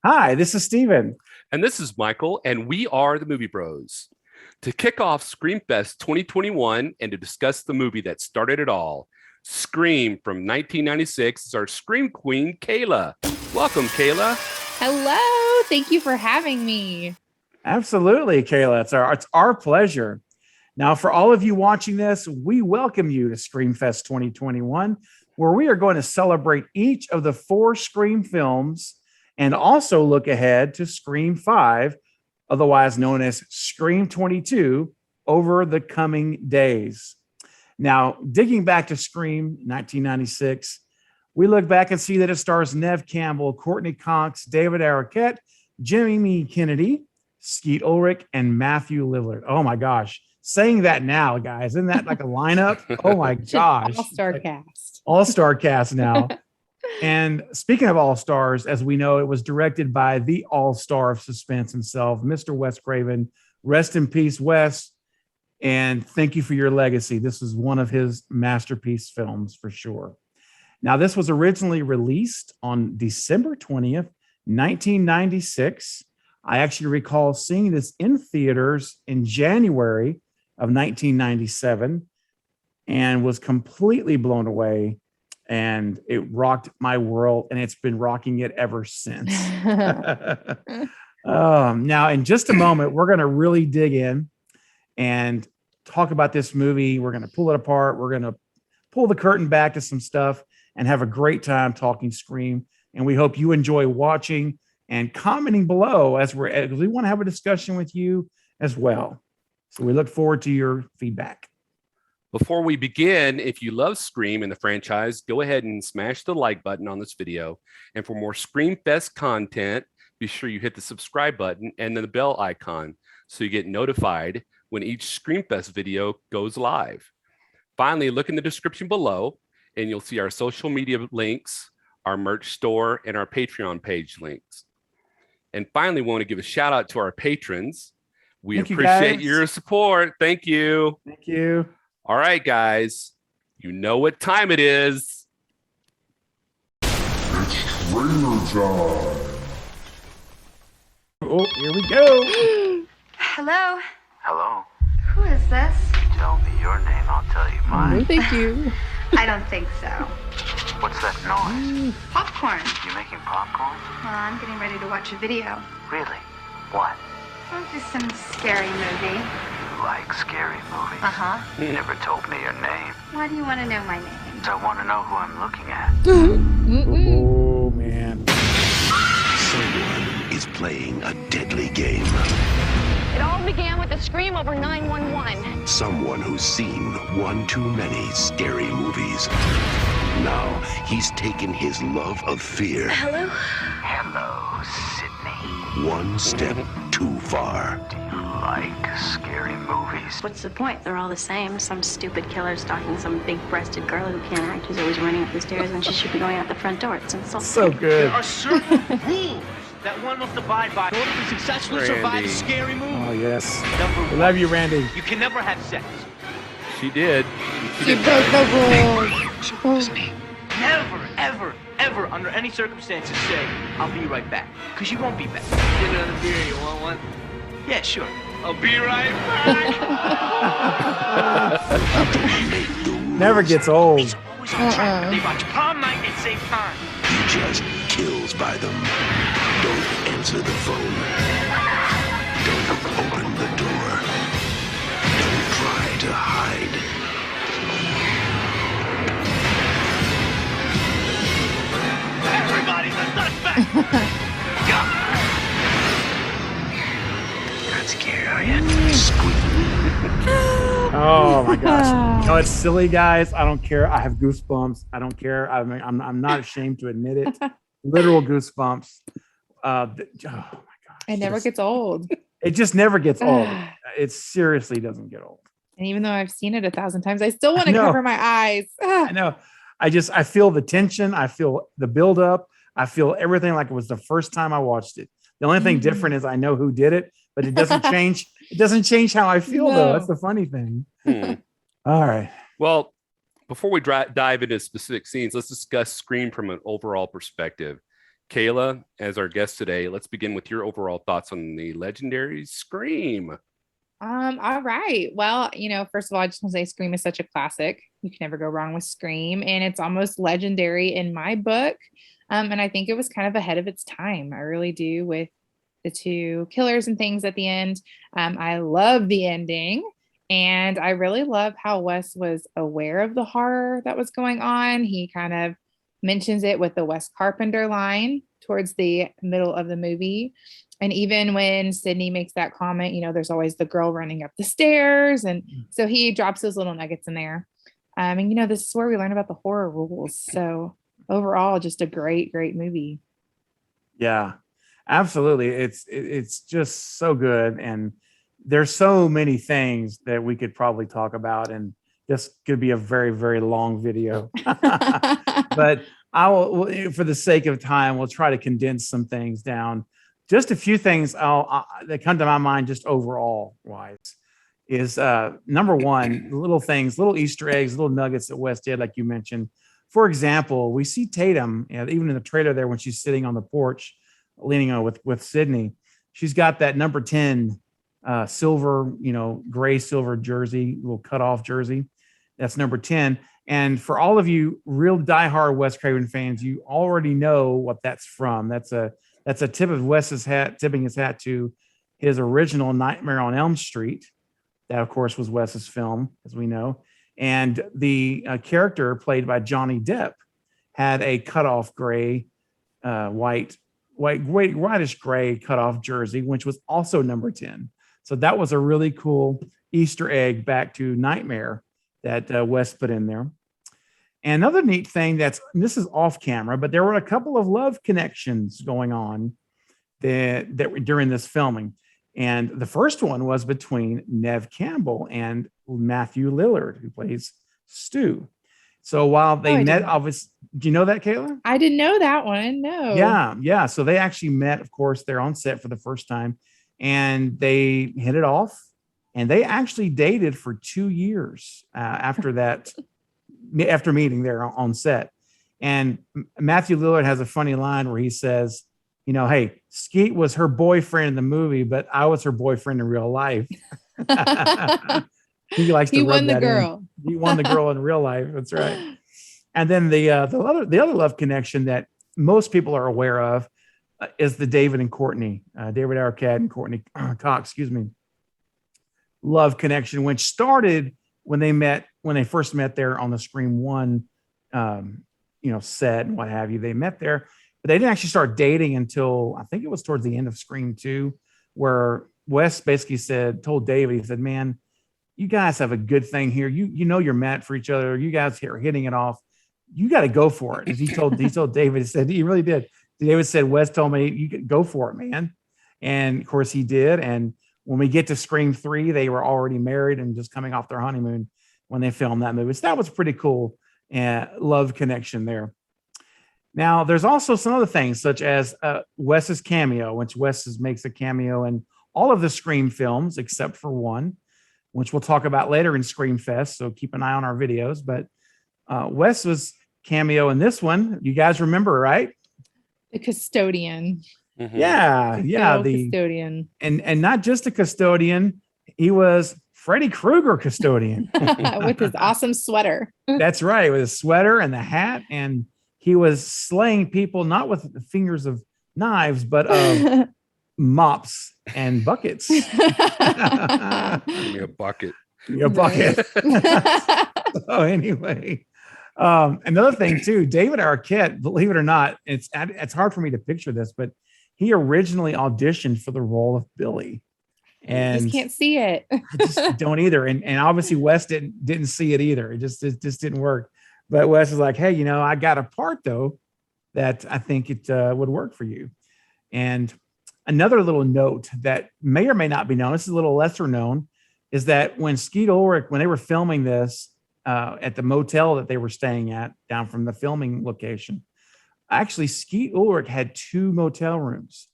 Hi, this is Steven. And this is Michael, and we are the Movie Bros. To kick off ScreamFest 2021 and to discuss the movie that started it all, Scream from 1996 is our Scream Queen, KAYLA. Welcome, KAYLA. Hello. Thank you for having me. Absolutely, KAYLA. It's our pleasure. Now, for all of you watching this, we welcome you to ScreamFest 2021, where we are going to celebrate each of the 4 Scream films and also look ahead to Scream 5, otherwise known as Scream 22, over the coming days. Now, digging back to Scream 1996, we look back and see that it stars Neve Campbell, Courtney Cox, David Arquette, Jimmy Kennedy, Skeet Ulrich, and Matthew Lillard. Oh my gosh. Saying that now, guys, isn't that like a lineup? Oh my gosh. All-star cast. All-star cast now. And speaking of all-stars, as we know, it was directed by the all-star of suspense himself, Mr. Wes Craven. Rest in peace, Wes. And thank you for your legacy. This is one of his masterpiece films for sure. Now, this was originally released on December 20th, 1996. I actually recall seeing this in theaters in January of 1997 and was completely blown away. And it rocked my world, and it's been rocking it ever since. Now, in just a moment, we're going to really dig in and talk about this movie. We're going to pull it apart. We're going to pull the curtain back to some stuff and have a great time talking Scream. And we hope you enjoy watching and commenting below as we want to have a discussion with you as well. So we look forward to your feedback. Before we begin, if you love Scream and the franchise, go ahead and smash the like button on this video. And for more ScreamFest content, be sure you hit the subscribe button and then the bell icon so you get notified when each ScreamFest video goes live. Finally, look in the description below and you'll see our social media links, our merch store, and our Patreon page links. And finally, we want to give a shout out to our patrons. We appreciate your support. Thank you. Thank you. All right, guys, you know what time it is. It's trailer time. Oh, here we go. Hello? Hello? Who is this? You tell me your name, I'll tell you mine. Thank you. I don't think so. What's that noise? Popcorn. You making popcorn? Well, I'm getting ready to watch a video. Really? What? Oh, just some scary movie. You like scary movies? Uh-huh. You never told me your name. Why do you want to know my name? So I want to know who I'm looking at. Oh, man. Someone is playing a deadly game. It all began with a scream over 911. Someone who's seen one too many scary movies. Now he's taken his love of fear Hello? Hello, Sydney. one step too far. Do you like scary movies? What's the point? They're all the same. Some stupid killer stalking some big-breasted girl who can't act, who's always running up the stairs when she should be going out the front door. It's insulting. So good. There are certain rules that one must abide by in order to successfully survive a scary movie. Oh, yes. Number We one, love you, Randy. you can never have sex. She did. You broke the rules. Never, ever, ever, under any circumstances, say, I'll be right back. Because you won't be back. Get another beer, you want one? Yeah, sure. I'll be right back. Make the rules. Never gets old. He's always on track. They watch prom night at same time. He just kills by them. Don't answer the phone. Don't open the door. Don't try to hide. Everybody's a suspect. You're not scared, are you? Oh my gosh. No, it's silly, guys. I don't care. I have goosebumps. I don't care. I'm not ashamed to admit it. Literal goosebumps. Oh my gosh. It never gets old. It just never gets old. It seriously doesn't get old. And even though I've seen it 1,000 times, I still want to I know. cover my eyes. I know. I feel the tension. I feel the buildup. I feel everything like it was the first time I watched it. The only thing different is I know who did it, but it doesn't change. It doesn't change how I feel, though. That's the funny thing. All right. Well, before we dive into specific scenes, let's discuss Scream from an overall perspective. Kayla, as our guest today, let's begin with your overall thoughts on the legendary Scream. All right. Well, first of all, I just want to say Scream is such a classic. You can never go wrong with Scream, and it's almost legendary in my book. And I think it was kind of ahead of its time. I really do, with the two killers and things at the end. I love the ending. And I really love how Wes was aware of the horror that was going on. He kind of mentions it with the Wes Carpenter line towards the middle of the movie. And even when Sydney makes that comment, there's always the girl running up the stairs. And so he drops those little nuggets in there. And this is where we learn about the horror rules. So overall, just a great, great movie. Yeah, absolutely. It's just so good. And there's so many things that we could probably talk about, and this could be a very, very long video. But I will, for the sake of time, we'll try to condense some things down. Just a few things that come to my mind just overall wise is number one, little things, little Easter eggs, little nuggets that Wes did, like you mentioned. For example, we see Tatum, even in the trailer there, when she's sitting on the porch leaning on with Sydney, she's got that number 10 silver, gray silver jersey, little cutoff jersey. That's number 10. And for all of you real diehard Wes Craven fans, you already know what that's from. That's a tip of Wes's hat, tipping his hat to his original Nightmare on Elm Street. That, of course, was Wes's film, as we know. And the character played by Johnny Depp had a cutoff gray, whitish gray cutoff jersey, which was also number 10. So that was a really cool Easter egg back to Nightmare that Wes put in there. And another neat thing this is off camera, but there were a couple of love connections going on that were during this filming. And the first one was between Neve Campbell and Matthew Lillard, who plays Stu. So while they met, obviously, do you know that, Kayla? I didn't know that one. No. Yeah. So they actually met, of course, they're on set for the first time, and they hit it off, and they actually dated for 2 years after that, after meeting there on set. And Matthew Lillard has a funny line where he says, hey, Skeet was her boyfriend in the movie, but I was her boyfriend in real life. He likes to rub that in. He won the girl in real life. That's right. And then the other love connection that most people are aware of is the David and Courtney, David Arquette and Courtney Cox, love connection, which started when they first met there on the Scream 1, set and what have you. They met there, but they didn't actually start dating until I think it was towards the end of Scream 2, where Wes basically told David, he said, man, you guys have a good thing here. You're meant for each other. You guys are hitting it off. You got to go for it. As he told David, he said, he really did. David said, Wes told me you could go for it, man. And of course he did. And when we get to Scream 3, they were already married and just coming off their honeymoon when they filmed that movie. So that was pretty cool. Love connection there. Now, there's also some other things, such as Wes's cameo, which Wes makes a cameo in all of the Scream films except for one, which we'll talk about later in ScreamFest. So keep an eye on our videos. But Wes was cameo in this one. You guys remember, right? The custodian. Mm-hmm. The custodian. And not just a custodian. He was Freddy Krueger custodian. With his awesome sweater. That's right. With his sweater and the hat. And he was slaying people, not with the fingers of knives, but of mops and buckets. Give me a bucket. A bucket. So anyway, another thing too, David Arquette, believe it or not, it's hard for me to picture this, but he originally auditioned for the role of Billy. And I just can't see it. I just don't either. And obviously Wes didn't see it either. It just didn't work. But Wes was like, hey, I got a part though that I think it would work for you. And another little note that may or may not be known, this is a little lesser known, is that when Skeet Ulrich, when they were filming this at the motel that they were staying at down from the filming location, actually Skeet Ulrich had 2 motel rooms.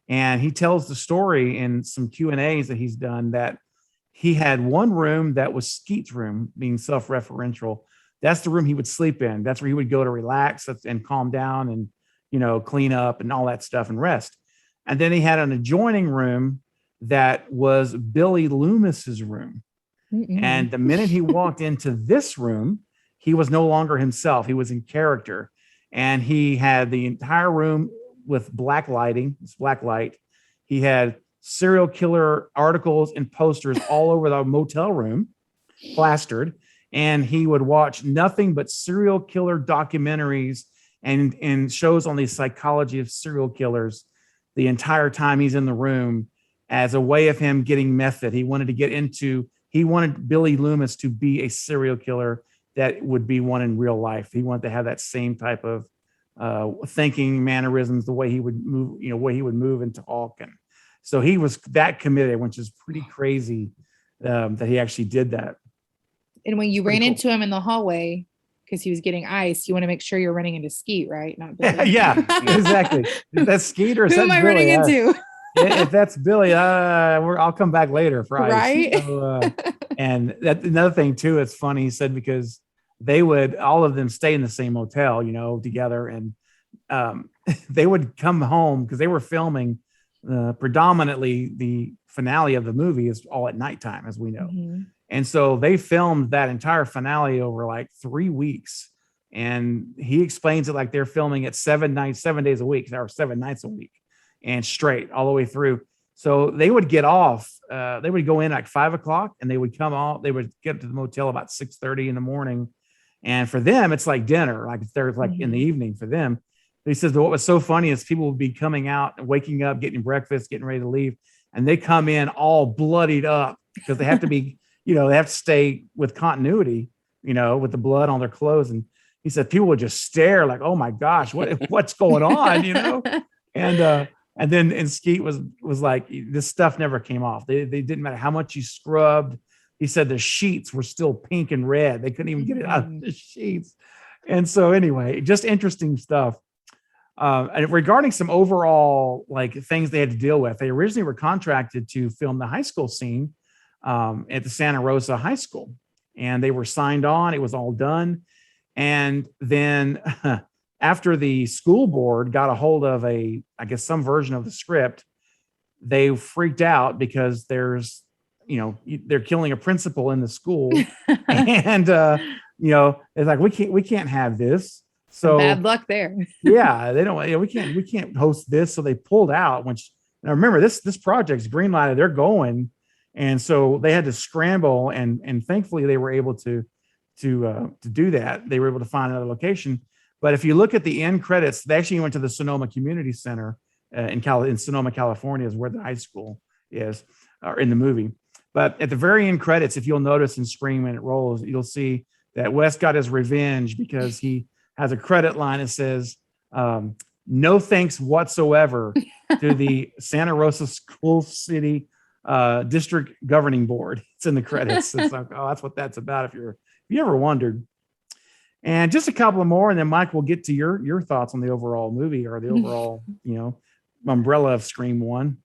And he tells the story in some Q&As that he's done that he had one room that was Skeet's room, being self-referential. That's the room he would sleep in. That's where he would go to relax and calm down and clean up and all that stuff and rest. And then he had an adjoining room that was Billy Loomis's room. And the minute he walked into this room, he was no longer himself. He was in character. And he had the entire room with black lighting, it's black light. He had serial killer articles and posters all over the motel room, plastered. And he would watch nothing but serial killer documentaries and shows on the psychology of serial killers the entire time he's in the room as a way of him getting method. He wanted Billy Loomis to be a serial killer that would be one in real life. He wanted to have that same type of thinking, mannerisms, the way he would move, and talk. And so he was that committed, which is pretty crazy that he actually did that. And when you ran into him in the hallway, because he was getting ice, you want to make sure you're running into Skeet, right? Not Billy. Yeah, exactly. Is that Skeet or is who am I running into? If that's Billy, I'll come back later for ice. Right. So, and that another thing too. It's funny. He said because all of them stay in the same motel, together, and they would come home because they were filming predominantly the finale of the movie is all at nighttime, as we know. And so they filmed that entire finale over like 3 weeks. And he explains it like they're filming it 7 days a week, or 7 nights a week, and straight all the way through. So they would get off. They would go in like 5 o'clock, and they would come off. They would get to the motel about 6:30 in the morning. And for them, it's like dinner. Like they're like in the evening for them. But he says what was so funny is people would be coming out and waking up, getting breakfast, getting ready to leave, and they come in all bloodied up because they have to be. They have to stay with continuity, with the blood on their clothes. And he said people would just stare like, oh my gosh, what's going on, And then Skeet was like, this stuff never came off. They didn't matter how much you scrubbed. He said the sheets were still pink and red. They couldn't even get it out of the sheets. And so anyway, just interesting stuff. And regarding some overall like things they had to deal with, they originally were contracted to film the high school scene at the Santa Rosa High School, and they were signed on. It was all done. And then after the school board got a hold of some version of the script, they freaked out because they're killing a principal in the school. And, it's like, we can't have this. So bad luck there. Yeah. They don't, we can't host this. So they pulled out, now remember this project's greenlighted, they're going. And so they had to scramble, and thankfully they were able to do that. They were able to find another location. But if you look at the end credits, they actually went to the Sonoma Community Center in Sonoma, California, is where the high school is, or in the movie. But at the very end credits, if you'll notice in Scream when it rolls, you'll see that Wes got his revenge because he has a credit line that says, "No thanks whatsoever to the Santa Rosa School City District Governing Board." It's in the credits. It's like, oh, that's what that's about. If you ever wondered. And just a couple of more, and then Mike will get to your thoughts on the overall movie, or the overall, umbrella of Scream 1.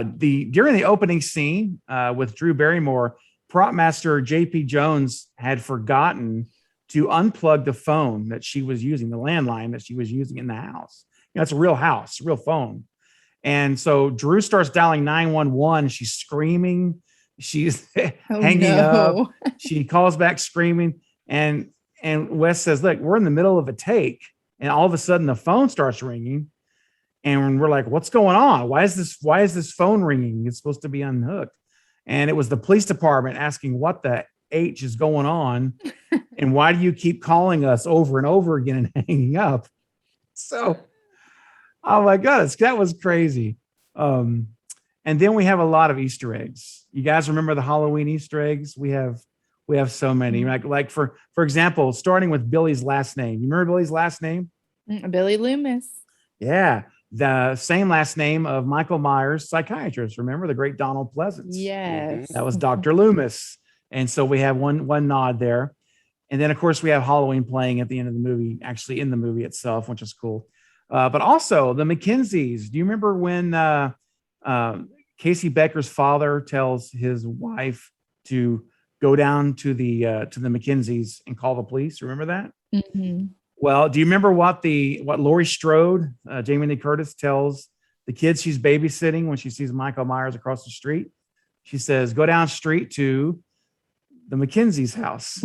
During the opening scene with Drew Barrymore, prop master J.P. Jones had forgotten to unplug the phone that she was using, the landline that she was using in the house. It's a real house, real phone. And so Drew starts dialing 911. She's screaming. She's hanging up. She calls back screaming. And Wes says, look, we're in the middle of a take. And all of a sudden the phone starts ringing. And we're like, what's going on? Why is this phone ringing? It's supposed to be unhooked. And it was the police department asking what the H is going on. And why do you keep calling us over and over again and hanging up? So, oh my God, that was crazy. And then we have a lot of Easter eggs. You guys remember the Halloween Easter eggs? We have so many. Like for example, starting with Billy's last name. You remember Billy's last name? Billy Loomis. Yeah. The same last name of Michael Myers, psychiatrist. Remember the great Donald Pleasance? Yes. That was Dr. Loomis. And so we have one nod there. And then of course we have Halloween playing at the end of the movie, actually in the movie itself, which is cool. But also the McKenzies. Do you remember when Casey Becker's father tells his wife to go down to the McKenzies and call the police? Remember that? Mm-hmm. Well, do you remember what Laurie Strode, Jamie Lee Curtis, tells the kids she's babysitting when she sees Michael Myers across the street? She says, "Go down street to the McKenzie's house."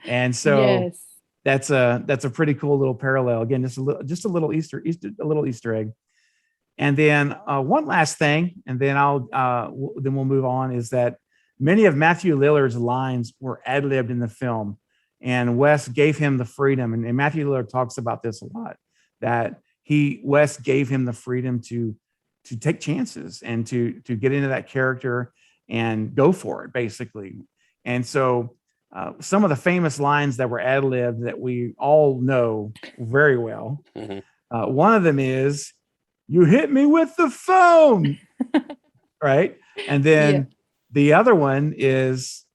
And so Yes. that's a pretty cool little parallel. Again, just a little Easter egg. And then one last thing, and then we'll move on, is that many of Matthew Lillard's lines were ad-libbed in the film, and Wes gave him the freedom. And Matthew Lillard talks about this a lot, that Wes gave him the freedom to take chances and to get into that character and go for it, basically. And so some of the famous lines that were ad-libbed that we all know very well. One of them is, "You hit me with the phone," right? And then the other one is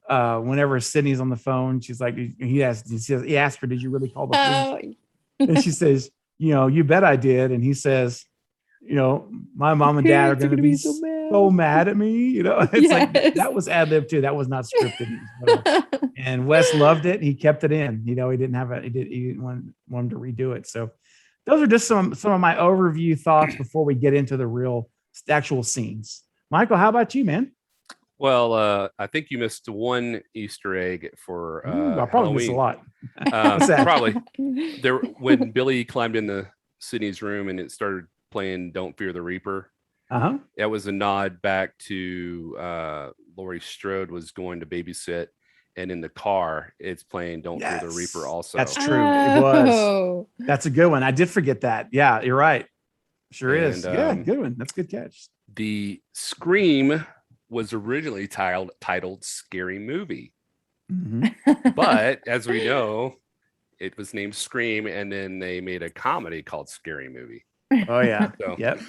whenever Sydney's on the phone, she's like, he asked her, "Did you really call the police?" And she says, "You bet I did." And he says, "My mom and dad are going to be so mad at me." It's like that was ad-lib too. That was not scripted. And Wes loved it. He kept it in. He didn't want him to redo it. So those are just some of my overview thoughts before we get into the actual scenes. Michael, how about you, man? Well, I think you missed one Easter egg for I probably missed a lot. Probably when Billy climbed into Sydney's room and it started playing "Don't Fear the Reaper." That was a nod back to Laurie Strode was going to babysit, and in the car it's playing "Don't Fear the Reaper" also. That's true. It was. That's a good one. I did forget that. Yeah, you're right. Sure is. Yeah, good one. That's a good catch. The Scream was originally titled Scary Movie. But as we know, it was named Scream, and then they made a comedy called Scary Movie. Oh yeah. So, yep.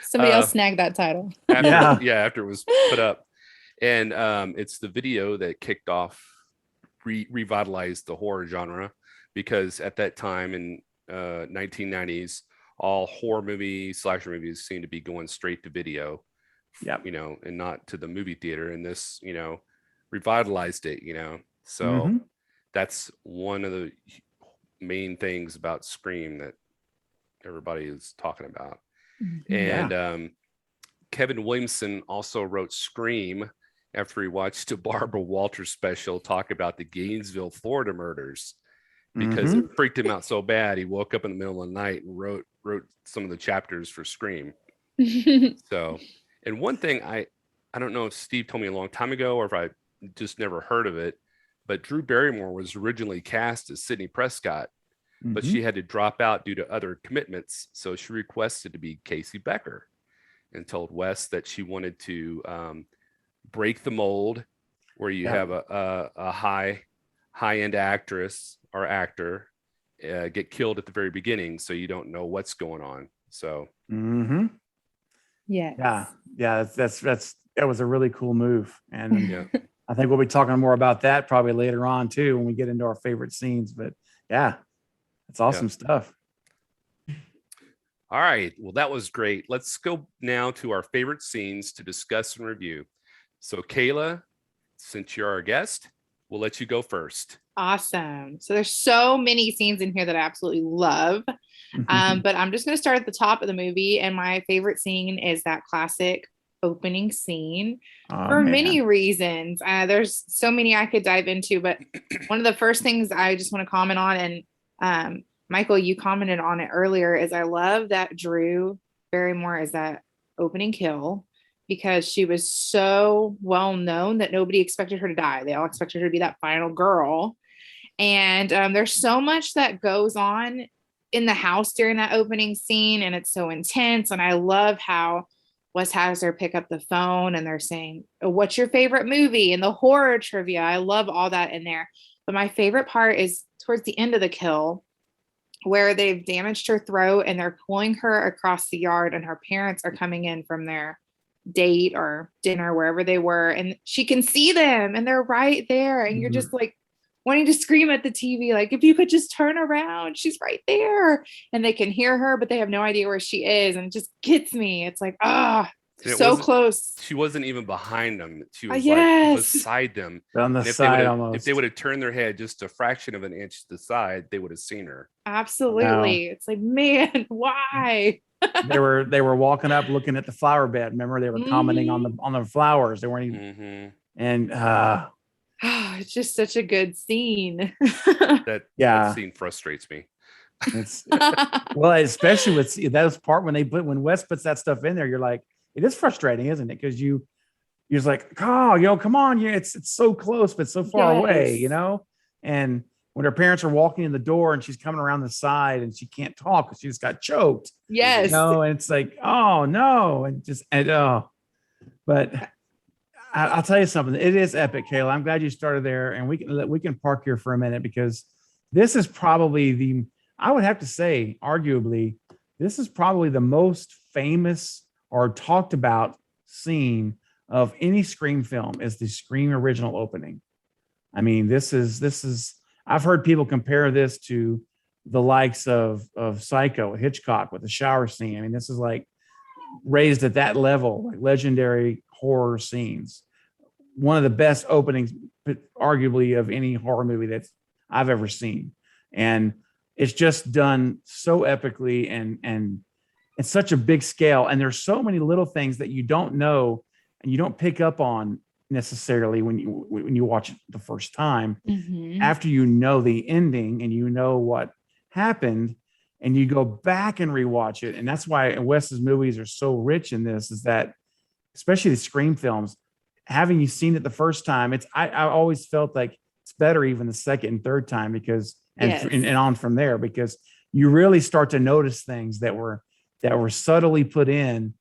Somebody else snagged that title. After it was put up. And it's the video that kicked off, revitalized the horror genre, because at that time in 1990s, all horror movies, slasher movies seemed to be going straight to video. And not to the movie theater. And this, revitalized it, So that's one of the main things about Scream that everybody is talking about. And Kevin Williamson also wrote Scream after he watched a Barbara Walters special talk about the Gainesville, Florida murders, because it freaked him out so bad. He woke up in the middle of the night and wrote some of the chapters for Scream. So, and one thing I don't know if Steve told me a long time ago or if I just never heard of it, but Drew Barrymore was originally cast as Sidney Prescott, but she had to drop out due to other commitments. So she requested to be Casey Becker and told Wes that she wanted to break the mold where you have a high-end actress or actor get killed at the very beginning, so you don't know what's going on. So yeah, that was a really cool move. And I think we'll be talking more about that probably later on too when we get into our favorite scenes. But it's awesome stuff. All right, well, that was great. Let's go now to our favorite scenes to discuss and review. So Kayla, since you're our guest, we'll let you go first. Awesome. So there's so many scenes in here that I absolutely love. But I'm just going to start at the top of the movie. And my favorite scene is that classic opening scene for many reasons. There's so many I could dive into, but one of the first things I just want to comment on, and Michael, you commented on it earlier, is I love that Drew Barrymore is that opening kill, because she was so well known that nobody expected her to die. They all expected her to be that final girl. And there's so much that goes on in the house during that opening scene, and it's so intense. And I love how Wes has her pick up the phone and they're saying, "Oh, what's your favorite movie?" and the horror trivia. I love all that in there. But my favorite part is towards the end of the kill, where they've damaged her throat and they're pulling her across the yard, and her parents are coming in from their date or dinner, wherever they were, and she can see them and they're right there. And you're just like wanting to scream at the TV, like, if you could just turn around, she's right there. And they can hear her, but they have no idea where she is. And it just gets me. It's like, And it So wasn't- close. She wasn't even behind them. She was Yes. like beside them. On the And side if almost. they would have turned their head just a fraction of an inch to the side, they would have seen her. Absolutely. It's like, man, why? They were walking up looking at the flower bed. Remember, they were commenting on the flowers. They weren't even and It's just such a good scene. That Yeah. scene frustrates me. it's well, especially with that was part when Wes puts that stuff in there, you're like, it is frustrating, isn't it? Because you're just like, oh, come on, it's so close, but so far away, and when her parents are walking in the door and she's coming around the side and she can't talk because she just got choked. Yes. And it's like, oh no, but I'll tell you something. It is epic, Kayla. I'm glad you started there, and we can park here for a minute because this is probably I would have to say, arguably, this is probably the most famous or talked about scene of any Scream film is the Scream original opening. I mean, this is. I've heard people compare this to the likes of Psycho, Hitchcock with the shower scene. I mean, this is like raised at that level, like legendary horror scenes. One of the best openings, arguably, of any horror movie that I've ever seen. And it's just done so epically and it's such a big scale. And there's so many little things that you don't know and you don't pick up on necessarily when you watch it the first time. After you know the ending and you know what happened and you go back and rewatch it. And that's why Wes's movies are so rich in this, is that especially the Scream films, having you seen it the first time, I always felt like it's better even the second and third time because and on from there, because you really start to notice things that were subtly put in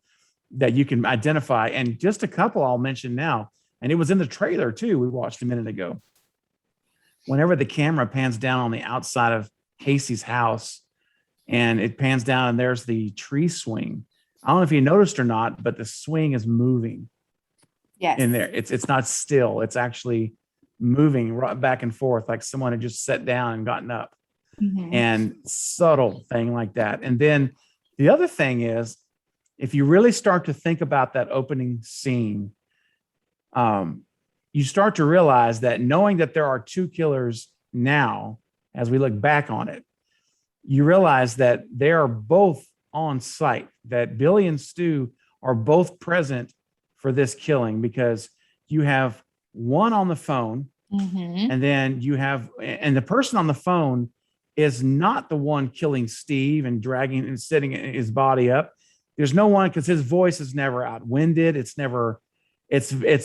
that you can identify. And just a couple I'll mention now, and it was in the trailer too, we watched a minute ago. Whenever the camera pans down on the outside of Casey's house and it pans down and there's the tree swing. I don't know if you noticed or not, but the swing is moving. Yes. In there. It's not still. It's actually moving right back and forth like someone had just sat down and gotten up. And subtle thing like that. And then the other thing is, if you really start to think about that opening scene, you start to realize that knowing that there are two killers now, as we look back on it, you realize that they are both on site, that Billy and Stu are both present for this killing, because you have one on the phone and then and the person on the phone is not the one killing Steve and dragging and setting his body up. There's no one, because his voice is never outwinded. It's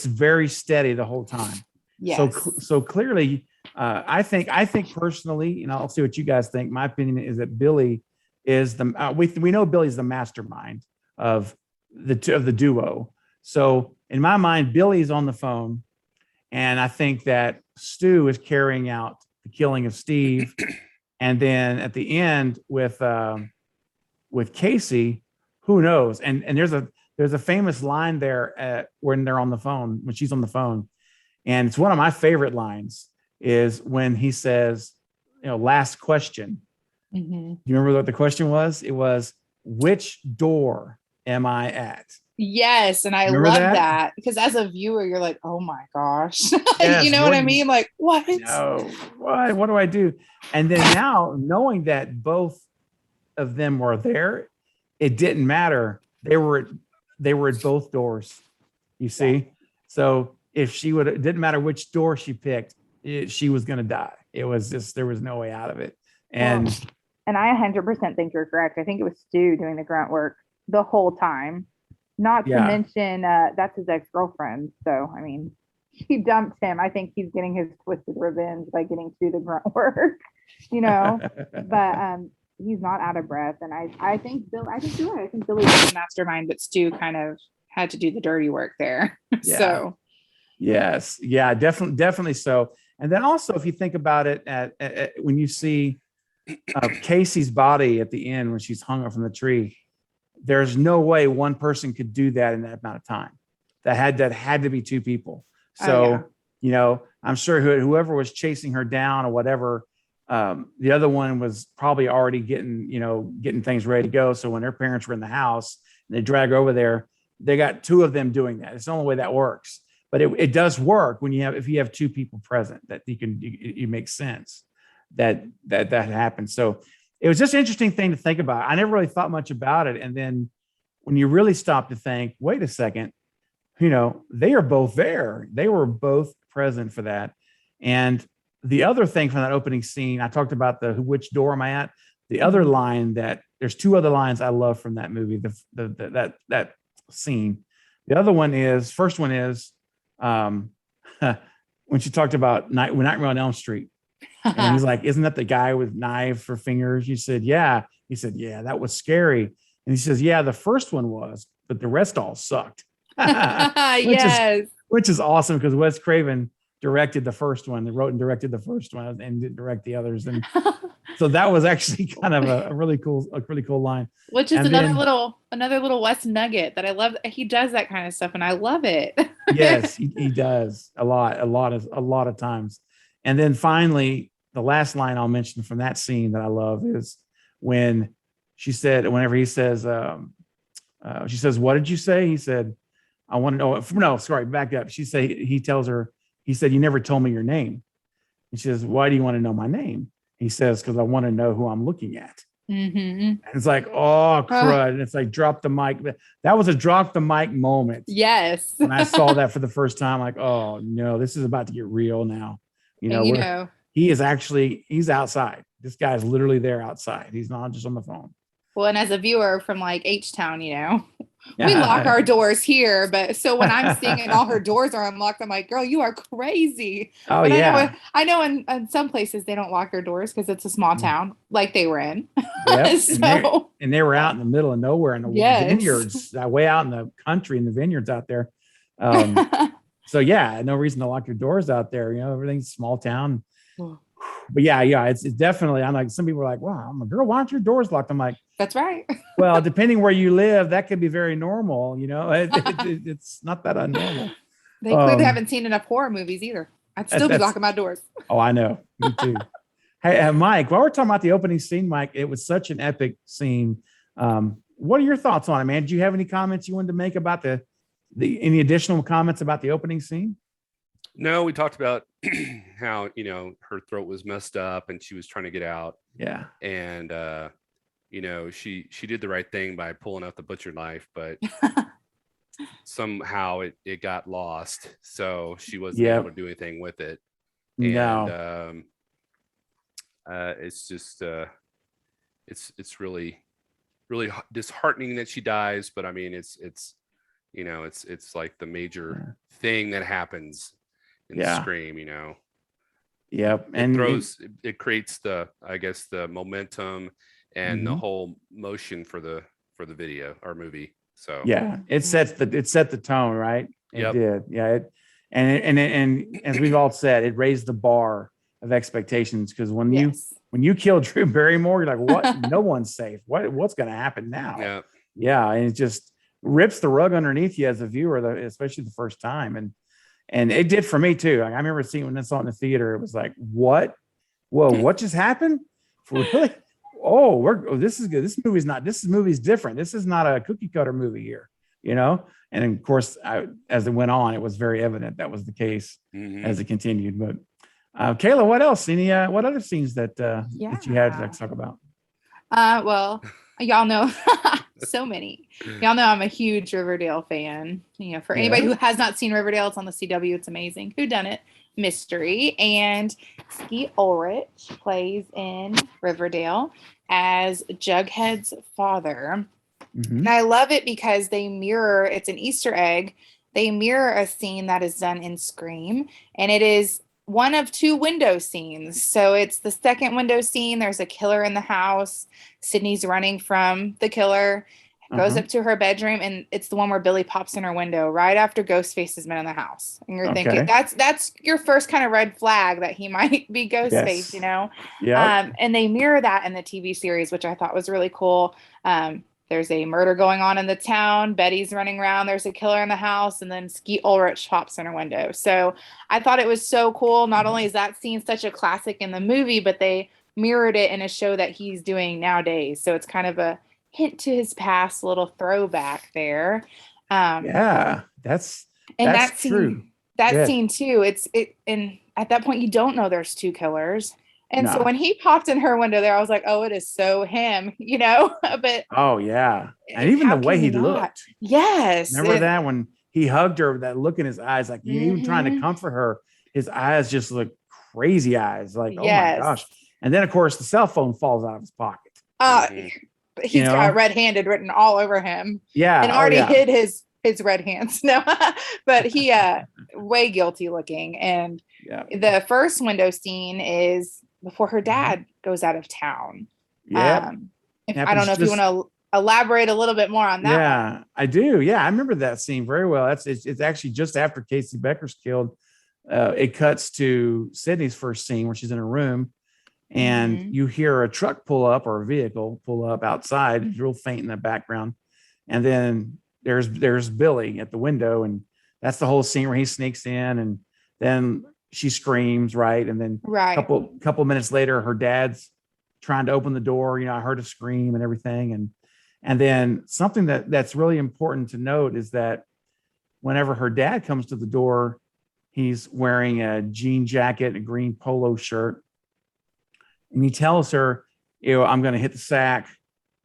very steady the whole time. Yes. So clearly, I think personally, I'll see what you guys think. My opinion is that Billy is we know Billy's the mastermind of the duo. So in my mind, Billy's on the phone, and I think that Stu is carrying out the killing of Steve. And then at the end with Casey, who knows? And there's a famous line there when they're on the phone, when she's on the phone, and it's one of my favorite lines, is when he says, last question. Do you remember what the question was? It was, which door am I at? Yes. And I love that because as a viewer, you're like, oh my gosh. Yes, you know what I mean? Like, what? No, what do I do? And then now, knowing that both of them were there, it didn't matter. They were at both doors, you see? Yeah. So if it didn't matter which door she picked, she was going to die. It was just, there was no way out of it. And I 100% think you're correct. I think it was Stu doing the grunt work the whole time. Not to mention, that's his ex-girlfriend. So, I mean, he dumped him. I think he's getting his twisted revenge by getting to the grunt work, but he's not out of breath. And I think you're right. I think Billy was the mastermind, but Stu kind of had to do the dirty work there. Yeah. So yes. Yeah, definitely so. And then also, if you think about it, at when you see Casey's body at the end, when she's hung up from the tree, there's no way one person could do that in that amount of time. That had to be two people. So, I'm sure whoever was chasing her down or whatever, the other one was probably already getting things ready to go. So when their parents were in the house and they drag her over there, they got two of them doing that. It's the only way that works. But it does work when if you have two people present, that you make sense that happens. So it was just an interesting thing to think about. I never really thought much about it. And then when you really stop to think, wait a second, they are both there. They were both present for that. And the other thing from that opening scene, I talked about which door am I at? The other line there's two other lines I love from that movie, that scene. The other one first one is when she talked about Nightmare on Elm Street. And he's like, isn't that the guy with knife for fingers? You said, yeah. He said, yeah, that was scary. And he says, yeah, the first one was, but the rest all sucked. Which is awesome because Wes Craven directed the first one. They wrote and directed the first one and didn't direct the others. And so that was actually kind of a really cool line. Which is another little Wes nugget that I love. He does that kind of stuff and I love it. Yes, he does a lot of times. And then finally, the last line I'll mention from that scene that I love is when whenever he says, she says, what did you say? He said, I want to know. No, sorry, back up. He said, you never told me your name. And she says, why do you want to know my name? He says, because I want to know who I'm looking at. And it's like, oh, crud. And it's like, drop the mic. That was a drop the mic moment. Yes. When I saw that for the first time, like, oh, no, this is about to get real now. He's outside. This guy's literally there outside. He's not just on the phone. Well, and as a viewer from like H-Town, we lock our doors here, but so when I'm seeing it, all her doors are unlocked, I'm like, girl, you are crazy. Oh, but yeah. I know in some places they don't lock their doors because it's a small town like they were in. Yep. And they were out in the middle of nowhere in the vineyards, way out in the country in the vineyards out there. So yeah, no reason to lock your doors out there. Everything's small town. But yeah, it's definitely. I'm like, some people are like, "Wow, I'm a girl. Why aren't your doors locked?" I'm like, "That's right." Well, depending where you live, that could be very normal. It's not that unnormal. They clearly haven't seen enough horror movies either. I'd still be locking my doors. Oh, I know. Me too. Hey, Mike, while we're talking about the opening scene, Mike, it was such an epic scene. What are your thoughts on it, man? Do you have any comments you wanted to make about any additional comments about the opening scene? No, we talked about how, her throat was messed up and she was trying to get out. Yeah. And, she did the right thing by pulling out the butcher knife, but somehow it got lost. So she wasn't able to do anything with it. And it's just, it's really, really disheartening that she dies. But I mean, it's like the major thing that happens in Scream, Yep. And it creates the momentum and the whole motion for the video or movie. So yeah, it set the tone, right? It did. Yeah. And as we've all said, it raised the bar of expectations, because when you kill Drew Barrymore, you're like, what? No one's safe. What's going to happen now? Yeah. And it just rips the rug underneath you as a viewer, especially the first time. And it did for me too. Like, I remember seeing when I saw it in the theater, it was like, what? Whoa, what just happened? Really? Oh, this is good. This movie's different. This is not a cookie cutter movie here, And of course, as it went on, it was very evident that was the case as it continued. But Kayla, what else? What other scenes that you had to talk about? Well, y'all know so many. Y'all know I'm a huge Riverdale fan. For anybody who has not seen Riverdale, it's on the CW. It's amazing. Who done it? Mystery. And Skeet Ulrich plays in Riverdale as Jughead's father. And I love it because it's an Easter egg. They mirror a scene that is done in Scream, and it is one of two window scenes. So it's the second window scene. There's a killer in the house. Sydney's running from the killer, goes up to her bedroom, and it's the one where Billy pops in her window right after Ghostface has been in the house. And you're thinking that's your first kind of red flag that he might be Ghostface, Yeah. And they mirror that in the TV series, which I thought was really cool. There's a murder going on in the town. Betty's running around. There's a killer in the house. And then Skeet Ulrich pops in her window. So I thought it was so cool. Not only is that scene such a classic in the movie, but they mirrored it in a show that he's doing nowadays. So it's kind of a hint to his past, a little throwback there. Yeah, that's that true. scene, that Good. scene too, and at that point you don't know there's two killers. And so No. when he popped in her window there, I was like, oh, it is so him, you know. But Oh yeah, and even the how way can he you not? looked. Yes. Remember that when he hugged her, that look in his eyes, like you even trying to Mhm. comfort her, his eyes just look crazy eyes, like oh my Yes. gosh. And then of course the cell phone falls out of his pocket. He's You know? got red-handed written all over him. Yeah, And oh, already yeah. hid his red hands. No, but he way guilty looking. And Yeah. the first window scene is before her dad goes out of town. Yeah. I don't know if you want to elaborate a little bit more on that. Yeah, I do. Yeah, I remember that scene very well. It's actually just after Casey Becker's killed. It cuts to Sydney's first scene where she's in a room, and you hear a truck pull up or a vehicle pull up outside. It's real faint in the background, and then there's Billy at the window, and that's the whole scene where he sneaks in, and then she screams, right, and then Right. couple minutes later, her dad's trying to open the door. I heard a scream and everything, and then something that's really important to note is that whenever her dad comes to the door, he's wearing a jean jacket and a green polo shirt. And he tells her, I'm going to hit the sack.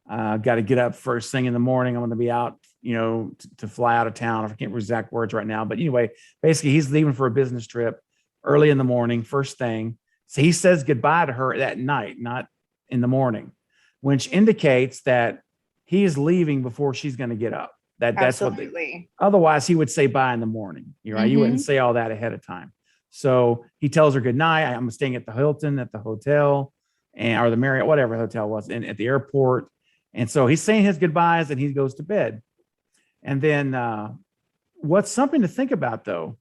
Got to get up first thing in the morning. I'm going to be out, to fly out of town. I can't remember exact words right now. But anyway, basically he's leaving for a business trip early in the morning, first thing. So he says goodbye to her that night, not in the morning, which indicates that he is leaving before she's going to get up. That's Absolutely. Otherwise he would say bye in the morning. You wouldn't say all that ahead of time. So he tells her good night. I'm staying at the Hilton, at the hotel, or the Marriott, whatever hotel it was, and at the airport. And so he's saying his goodbyes and he goes to bed. And then what's something to think about though,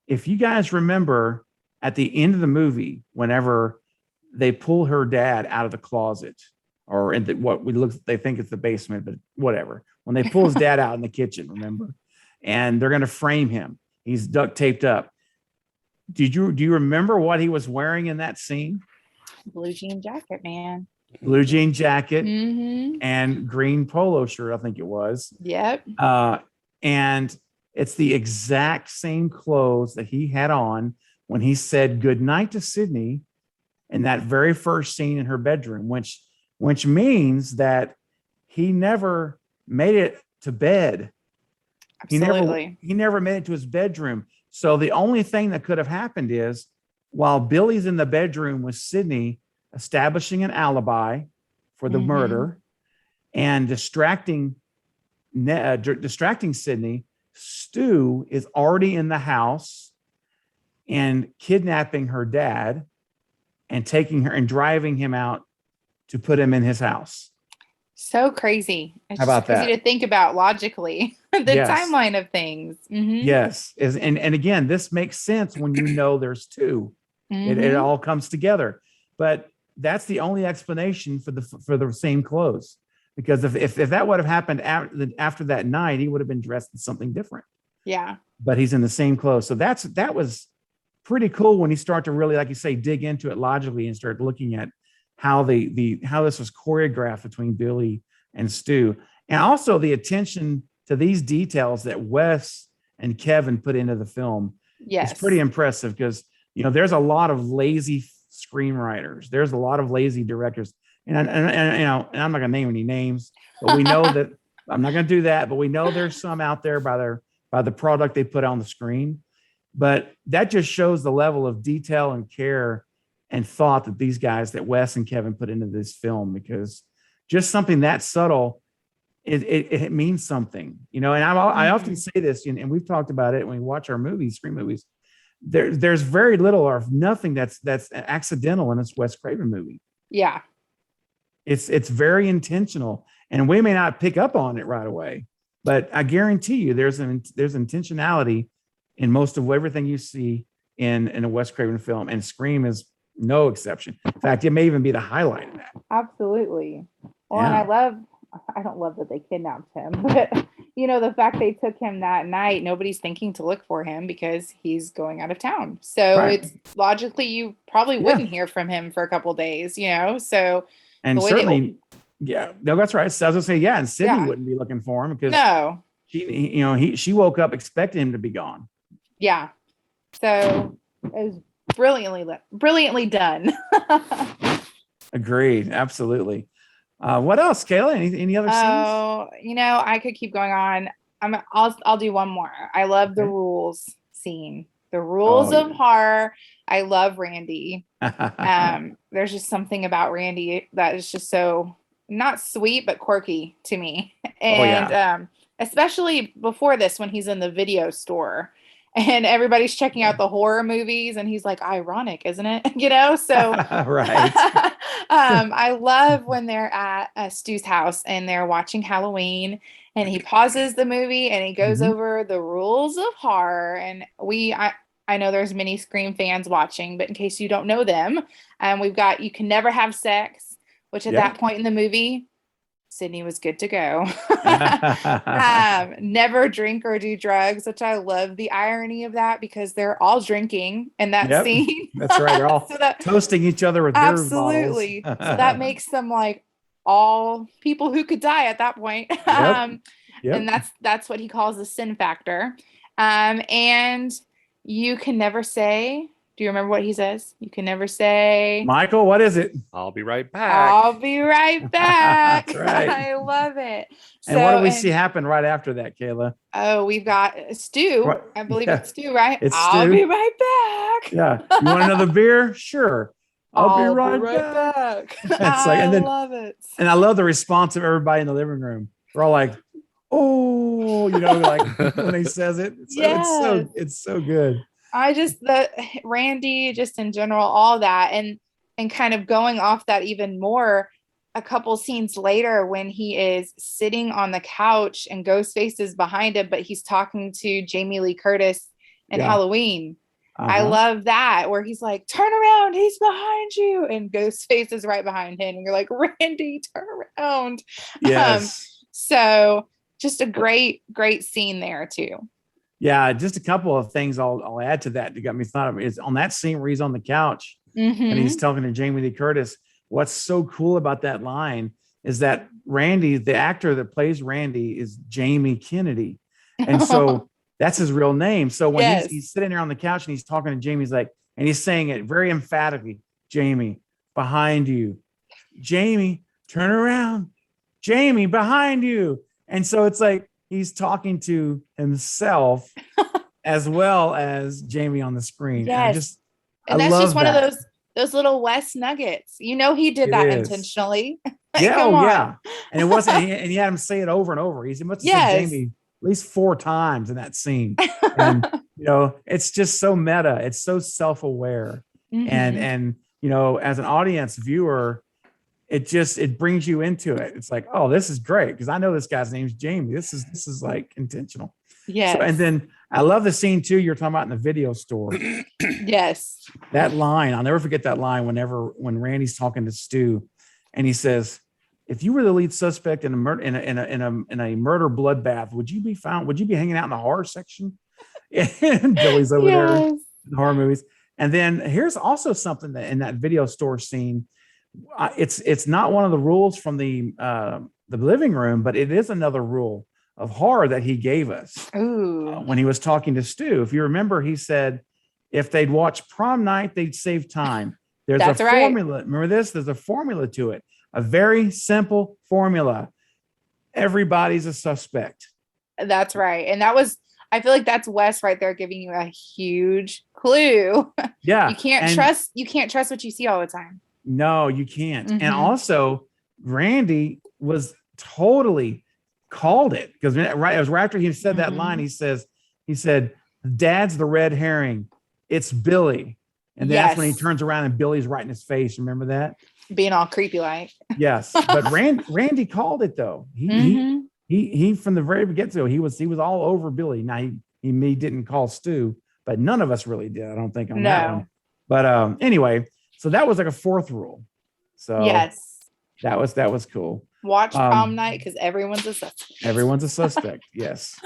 if you guys remember at the end of the movie, whenever they pull her dad out of the closet, or in they think it's the basement, but whatever. When they pull his dad out in the kitchen, remember, and they're going to frame him. He's duct taped up. Do you remember what he was wearing in that scene? Blue jean jacket, man. Blue jean jacket Mm-hmm. and green polo shirt, I think it was. Yep. And it's the exact same clothes that he had on when he said goodnight to Sydney in that very first scene in her bedroom, which means that he never made it to bed. Absolutely. He never made it to his bedroom. So the only thing that could have happened is while Billy's in the bedroom with Sydney, establishing an alibi for the murder and distracting Sydney, Stu is already in the house and kidnapping her dad and taking her and driving him out to put him in his house. So crazy. It's How about just crazy that? to think about logically the Yes. timeline of things. Mhm. Yes. And again, this makes sense when you know there's two. It Mhm. all comes together. But that's the only explanation for the same clothes. Because if that would have happened after that night, he would have been dressed in something different. Yeah. But he's in the same clothes. So that was pretty cool when you start to really, like you say, dig into it logically and start looking at how how this was choreographed between Billy and Stu. And also the attention to these details that Wes and Kevin put into the film. Yes. It's pretty impressive because, there's a lot of lazy screenwriters. There's a lot of lazy directors. And I'm not going to name any names, but we know that I'm not going to do that, but we know there's some out there by the product they put on the screen. But that just shows the level of detail and care and thought that these guys, that Wes and Kevin put into this film, because just something that subtle, it means something, and I often say this, and we've talked about it when we watch our movies, Scream movies. There's very little or nothing that's accidental in this Wes Craven movie. Yeah. It's very intentional, and we may not pick up on it right away, but I guarantee you there's intentionality in most of everything you see in a Wes Craven film, and Scream is no exception. In fact, it may even be the highlight of that. Absolutely. Well, Yeah. and I don't love that they kidnapped him, but the fact they took him that night, Nobody's thinking to look for him because he's going out of town. So Right. it's logically you probably wouldn't hear from him for a couple days, So And the way certainly, no, that's right. So I was gonna say, and Sydney Yeah. wouldn't be looking for him because no. She woke up expecting him to be gone. Yeah. So it was brilliantly done. Agreed. Absolutely. What else, Kayla? Any other scenes? Oh, I could keep going on. I'll do one more. I love the rules scene. The rules of horror. I love Randy. There's just something about Randy that is just so not sweet but quirky to me. And especially before this, when he's in the video store and everybody's checking out the horror movies and he's like, ironic, isn't it? So right. I love when they're at Stu's house and they're watching Halloween and he pauses the movie and he goes over the rules of horror. And I know there's many Scream fans watching, but in case you don't know them, we've got you can never have sex, which at that point in the movie, Sydney was good to go. Never drink or do drugs, which I love the irony of that because they're all drinking in that scene. That's right. They're all toasting each other with beer bottles. Absolutely. So that makes them like all people who could die at that point. And that's what he calls the sin factor. And you can never say, do you remember what he says? You can never say, Michael, what is it? I'll be right back. I'll be right back. That's right. I love it. And what do we see happen right after that, Kayla? Oh, we've got Stu. What? I believe it's Stu, right? I'll be right back. Yeah. You want another beer? Sure. I'll be right back. I love it. And I love the response of everybody in the living room. We're all like, oh, like when he says it. It's so good. Randy, just in general, all that, and kind of going off that even more, a couple scenes later when he is sitting on the couch and Ghostface is behind him, but he's talking to Jamie Lee Curtis in Halloween. I love that, where he's like, turn around, he's behind you, and Ghostface is right behind him, and you're like, Randy, turn around. Yes. So just a great scene there too. Yeah, just a couple of things I'll add to that got me thought of is on that scene where he's on the couch and he's talking to Jamie Lee Curtis. What's so cool about that line is that Randy, the actor that plays Randy, is Jamie Kennedy. And so that's his real name. So when he's sitting there on the couch and he's talking to Jamie, he's like, and he's saying it very emphatically, Jamie, behind you. Jamie, turn around. Jamie, behind you. And so it's like, he's talking to himself as well as Jamie on the screen. Yes. And that's just one of those little West nuggets. He did that intentionally. Yeah. And it wasn't, and he had him say it over and over. He must have said Jamie at least 4 times in that scene. And, it's just so meta. It's so self-aware. And, as an audience viewer, it brings you into it. It's like, oh, this is great because I know this guy's name's Jamie. This is like intentional. Yeah. So, and then I love the scene too you're talking about in the video store. Yes. That line, I'll never forget that line when Randy's talking to Stu and he says, if you were the lead suspect in a murder in a murder bloodbath, would you be hanging out in the horror section? And Billy's over there in the horror movies. And then here's also something that in that video store scene, it's not one of the rules from the living room, but it is another rule of horror that he gave us when he was talking to Stu. If you remember, he said if they'd watch Prom Night, they'd save time. There's a formula. Remember this? There's a formula to it. A very simple formula. Everybody's a suspect. That's right. And I feel like that's Wes right there giving you a huge clue. Yeah. You can't trust what you see all the time. No, you can't. And also, Randy was totally called it because it was right after he said that line. He said, "Dad's the red herring. It's Billy." And that's when he turns around and Billy's right in his face. Remember that? Being all creepy like. Yes, but Randy called it though. He from the very get-go he was all over Billy. Now he didn't call Stu, but none of us really did. I don't think on that one. But anyway. So that was like a 4th rule. So that was cool. Watch Prom Night because everyone's a suspect. Everyone's a suspect. Yes.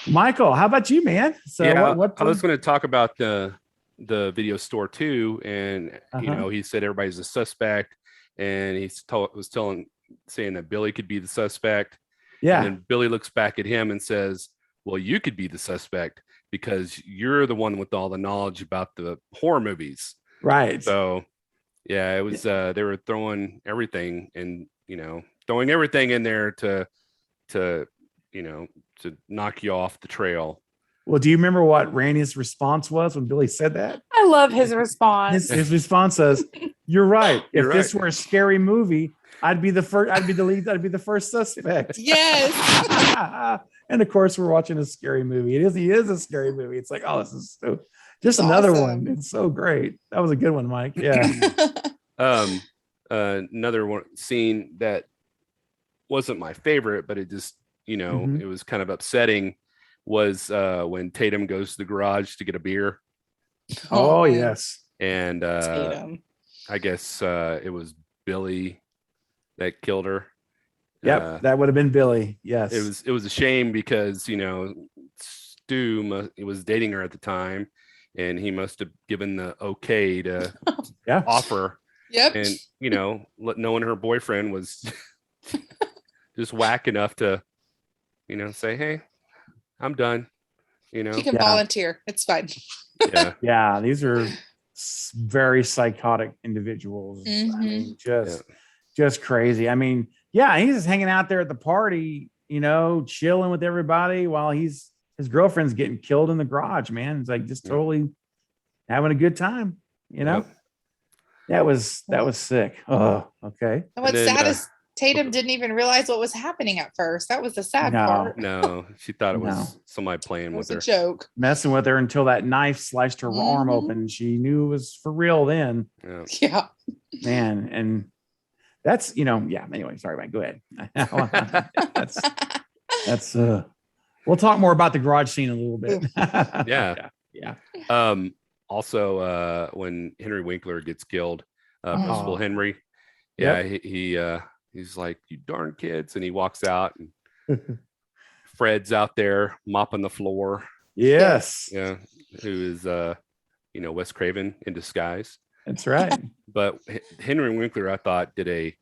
Michael, how about you, man? So what I was going to talk about the video store too, and he said everybody's a suspect, and he saying that Billy could be the suspect. Yeah. And then Billy looks back at him and says, well, you could be the suspect because you're the one with all the knowledge about the horror movies. Right. So yeah, it was they were throwing everything and throwing everything in there to knock you off the trail. Well, do you remember what Randy's response was when Billy said that? I love his response. His response says, "You're right. You're If this were a scary movie, I'd be the first. I'd be the lead. I'd be the first suspect." Yes. And of course, we're watching a scary movie. He is a scary movie. It's like, oh, this is so, just another one. It's so great. That was a good one, Mike. Yeah. Another one scene that wasn't my favorite, but it just it was kind of upsetting. Was when Tatum goes to the garage to get a beer. Oh yes. And Tatum. I guess it was Billy that killed her. Yep, that would have been Billy. Yes. It was a shame because Stu was dating her at the time, and he must have given the okay to offer. Yep. And knowing her boyfriend was just whack enough to say, hey, I'm done. You can volunteer. It's fine. Yeah. These are very psychotic individuals. I mean, just crazy. I mean, yeah, he's just hanging out there at the party, chilling with everybody while his girlfriend's getting killed in the garage, man. It's like just totally having a good time, That was sick. Oh, okay. And what's sad is Tatum didn't even realize what was happening at first. That was the sad part. No, she thought it was somebody playing with her. It was a joke. Messing with her until that knife sliced her arm open. She knew it was for real then. Yeah. Man, and that's, anyway, sorry, Mike, go ahead. that's we'll talk more about the garage scene in a little bit. Yeah. Also, when Henry Winkler gets killed, Principal Henry, he's like, you darn kids. And he walks out and Fred's out there mopping the floor. Yes. Yeah. Who is, Wes Craven in disguise. That's right. But Henry Winkler, I thought, did a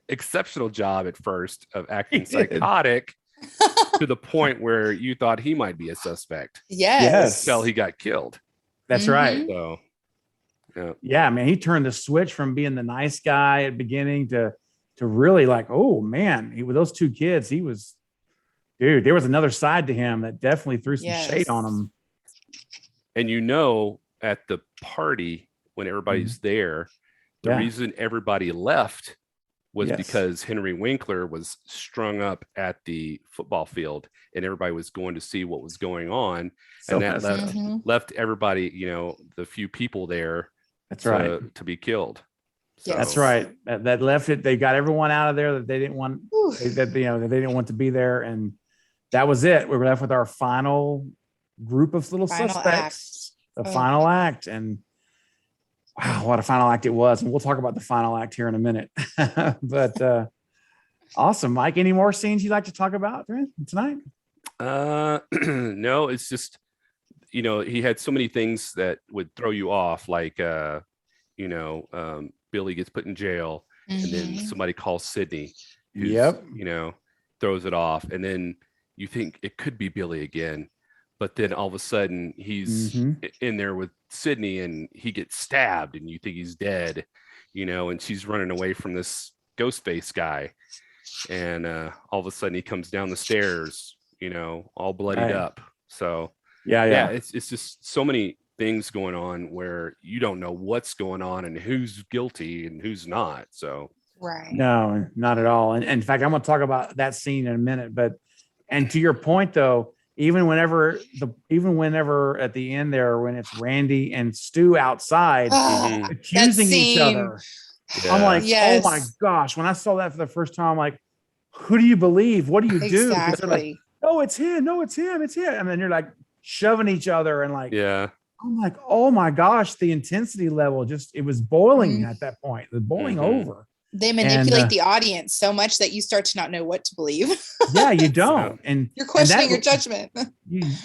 exceptional job at first of acting psychotic to the point where you thought he might be a suspect. Yes. Until he got killed. That's right. So, yeah, man, he turned the switch from being the nice guy at the beginning to really like, oh man, with those two kids, there was another side to him that definitely threw some shade on him. And at the party when everybody's there, the reason everybody left was because Henry Winkler was strung up at the football field and everybody was going to see what was going on. And that left everybody, the few people there to be killed. So. That's right. That left it. They got everyone out of there that they didn't want, that they didn't want to be there. And that was it. We were left with our final group of little suspects, the final act. And wow, what a final act it was. And we'll talk about the final act here in a minute. But awesome. Mike, any more scenes you'd like to talk about tonight? No, it's just, he had so many things that would throw you off, like, Billy gets put in jail and then somebody calls Sydney, who's, throws it off. And then you think it could be Billy again. But then all of a sudden he's in there with Sydney and he gets stabbed and you think he's dead, and she's running away from this ghostface guy. And all of a sudden he comes down the stairs, all bloodied up. So it's just so many things going on where you don't know what's going on and who's guilty and who's not. So no, not at all. And in fact, I'm going to talk about that scene in a minute. And to your point though, even whenever at the end there, when it's Randy and Stu outside accusing each other, I'm like, oh my gosh! When I saw that for the first time, I'm like, who do you believe? What do you do? Because they're like, no, it's him. No, it's him. It's him. And then you're like shoving each other and like, I'm like, oh my gosh, the intensity level it was boiling at that point. It was boiling over. They manipulate the audience so much that you start to not know what to believe. Yeah, you don't. And you're questioning your judgment.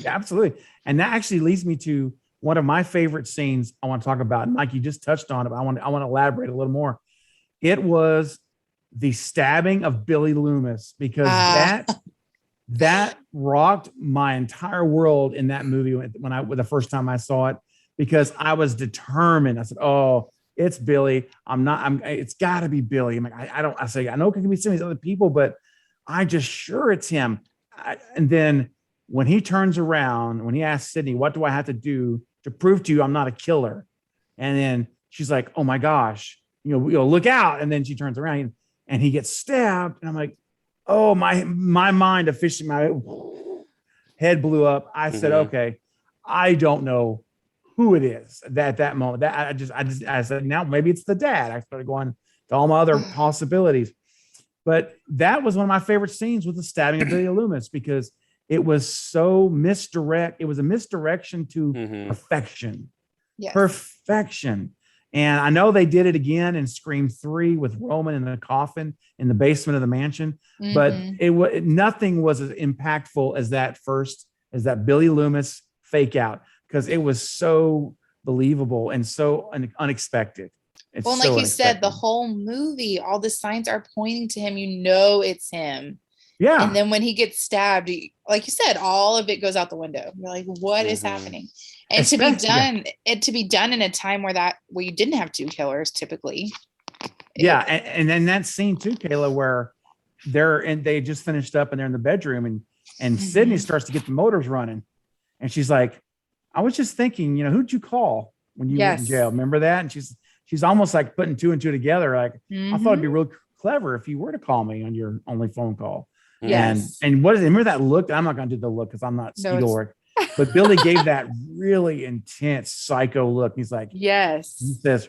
Absolutely. And that actually leads me to one of my favorite scenes I want to talk about. And Mike, you just touched on it, but I want to elaborate a little more. It was the stabbing of Billy Loomis, because that rocked my entire world in that movie when the first time I saw it, because I was determined. I said, "Oh, it's Billy. It's got to be Billy." I'm like, I know it can be some of these other people, but I just sure it's him. And then when he turns around, when he asks Sydney, "What do I have to do to prove to you I'm not a killer?" And then she's like, "Oh my gosh, look out!" And then she turns around and he gets stabbed, and I'm like, "Oh, my mind officially, my head blew up." I said, "Okay, I don't know who it is." At that moment, that I said, now maybe it's the dad. I started going to all my other possibilities, but that was one of my favorite scenes, with the stabbing of Billy Loomis, because it was so misdirect. It was a misdirection to perfection. Yes. Perfection. And I know they did it again in Scream 3 with Roman in the coffin in the basement of the mansion, but nothing was as impactful as that Billy Loomis fake out, because it was so believable and so unexpected. It's well, like you said, the whole movie, all the signs are pointing to him. It's him. Yeah. And then when he gets stabbed, like you said, all of it goes out the window. You're like, what is happening? And to be done in a time where you didn't have two killers typically. Yeah. And then that scene too, Kayla, where they just finished up and they're in the bedroom, and Sydney starts to get the motors running. And she's like, "I was just thinking, who'd you call when you went in jail? Remember that?" And she's almost like putting two and two together. Like, I thought it'd be real clever if you were to call me on your only phone call. Yes. And what is it? Remember that look? I'm not going to do the look because I'm not Spielberg, but Billy gave that really intense psycho look. He's like, yes. He says,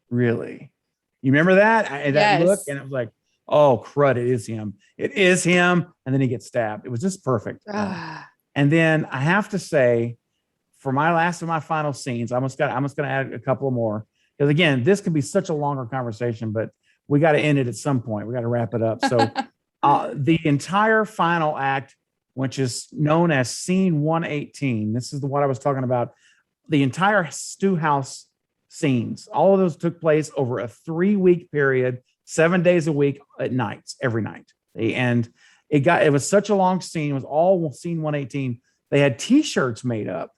"Really? You remember that look?" And it was like, "Oh, crud. It is him. It is him." And then he gets stabbed. It was just perfect. And then I have to say, for my last of my final scenes, I'm just going to add a couple more, because again, this could be such a longer conversation, but we got to end it at some point. We got to wrap it up. So the entire final act, which is known as scene 118. This is what I was talking about. The entire stew house scenes, all of those took place over a 3-week period, 7 days a week at nights, every night. And it was such a long scene. It was all scene 118. They had t-shirts made up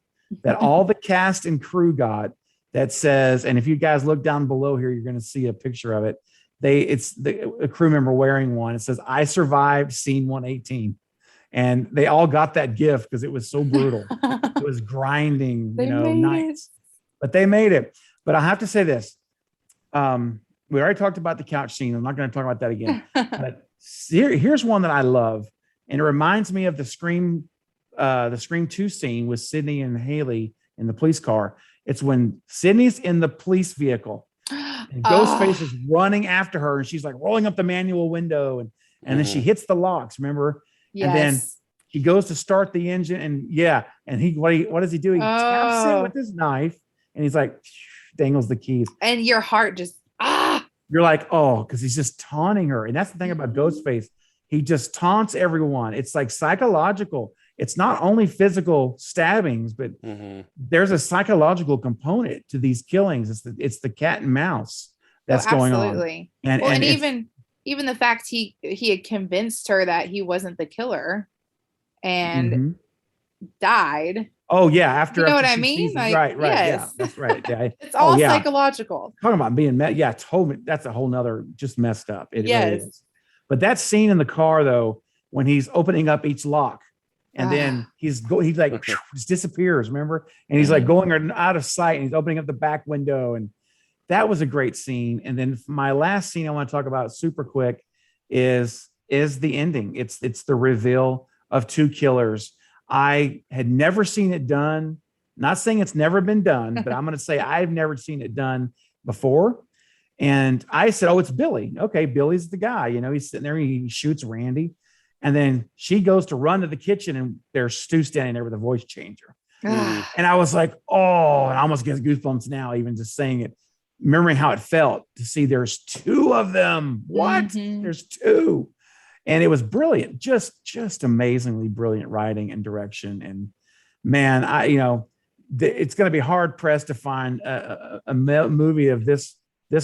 that all the cast and crew got that says, and if you guys look down below here, you're going to see a picture of it. It's a crew member wearing one. It says, "I survived scene 118. And they all got that gift because it was so brutal. It was grinding, nights. But they made it. But I have to say this. We already talked about the couch scene. I'm not going to talk about that again. But here's one that I love. And it reminds me of the Scream 2 scene with Sydney and Haley in the police car. It's when Sydney's in the police vehicle. And Ghostface is running after her, and she's like rolling up the manual window, and then she hits the locks, remember? Yes. And then he goes to start the engine, and what does he do? He taps it with his knife, and he's like dangles the keys. And your heart just you're like, oh, because he's just taunting her. And that's the thing about Ghostface. He just taunts everyone. It's like psychological. It's not only physical stabbings, but there's a psychological component to these killings. It's the cat and mouse that's going on. And even the fact he had convinced her that he wasn't the killer and died. Oh yeah, after what I mean? Like, right, yes. Yeah, that's right. Yeah. It's all psychological. Talking about being totally. That's a whole nother just messed up. It really is. But that scene in the car though, when he's opening up each lock. And then he just disappears, remember? And he's like going out of sight, and he's opening up the back window. And that was a great scene. And then my last scene I want to talk about super quick is the ending. It's the reveal of two killers. I had never seen it done. Not saying it's never been done, but I'm going to say I've never seen it done before. And I said, "Oh, it's Billy." Okay, Billy's the guy. He's sitting there, he shoots Randy. And then she goes to run to the kitchen, and there's Stu standing there with a voice changer. And I was like, oh, and I almost get goosebumps now, even just saying it, remembering how it felt to see there's two of them. What? There's two. And it was brilliant, just amazingly brilliant writing and direction. And man, it's going to be hard pressed to find a movie of this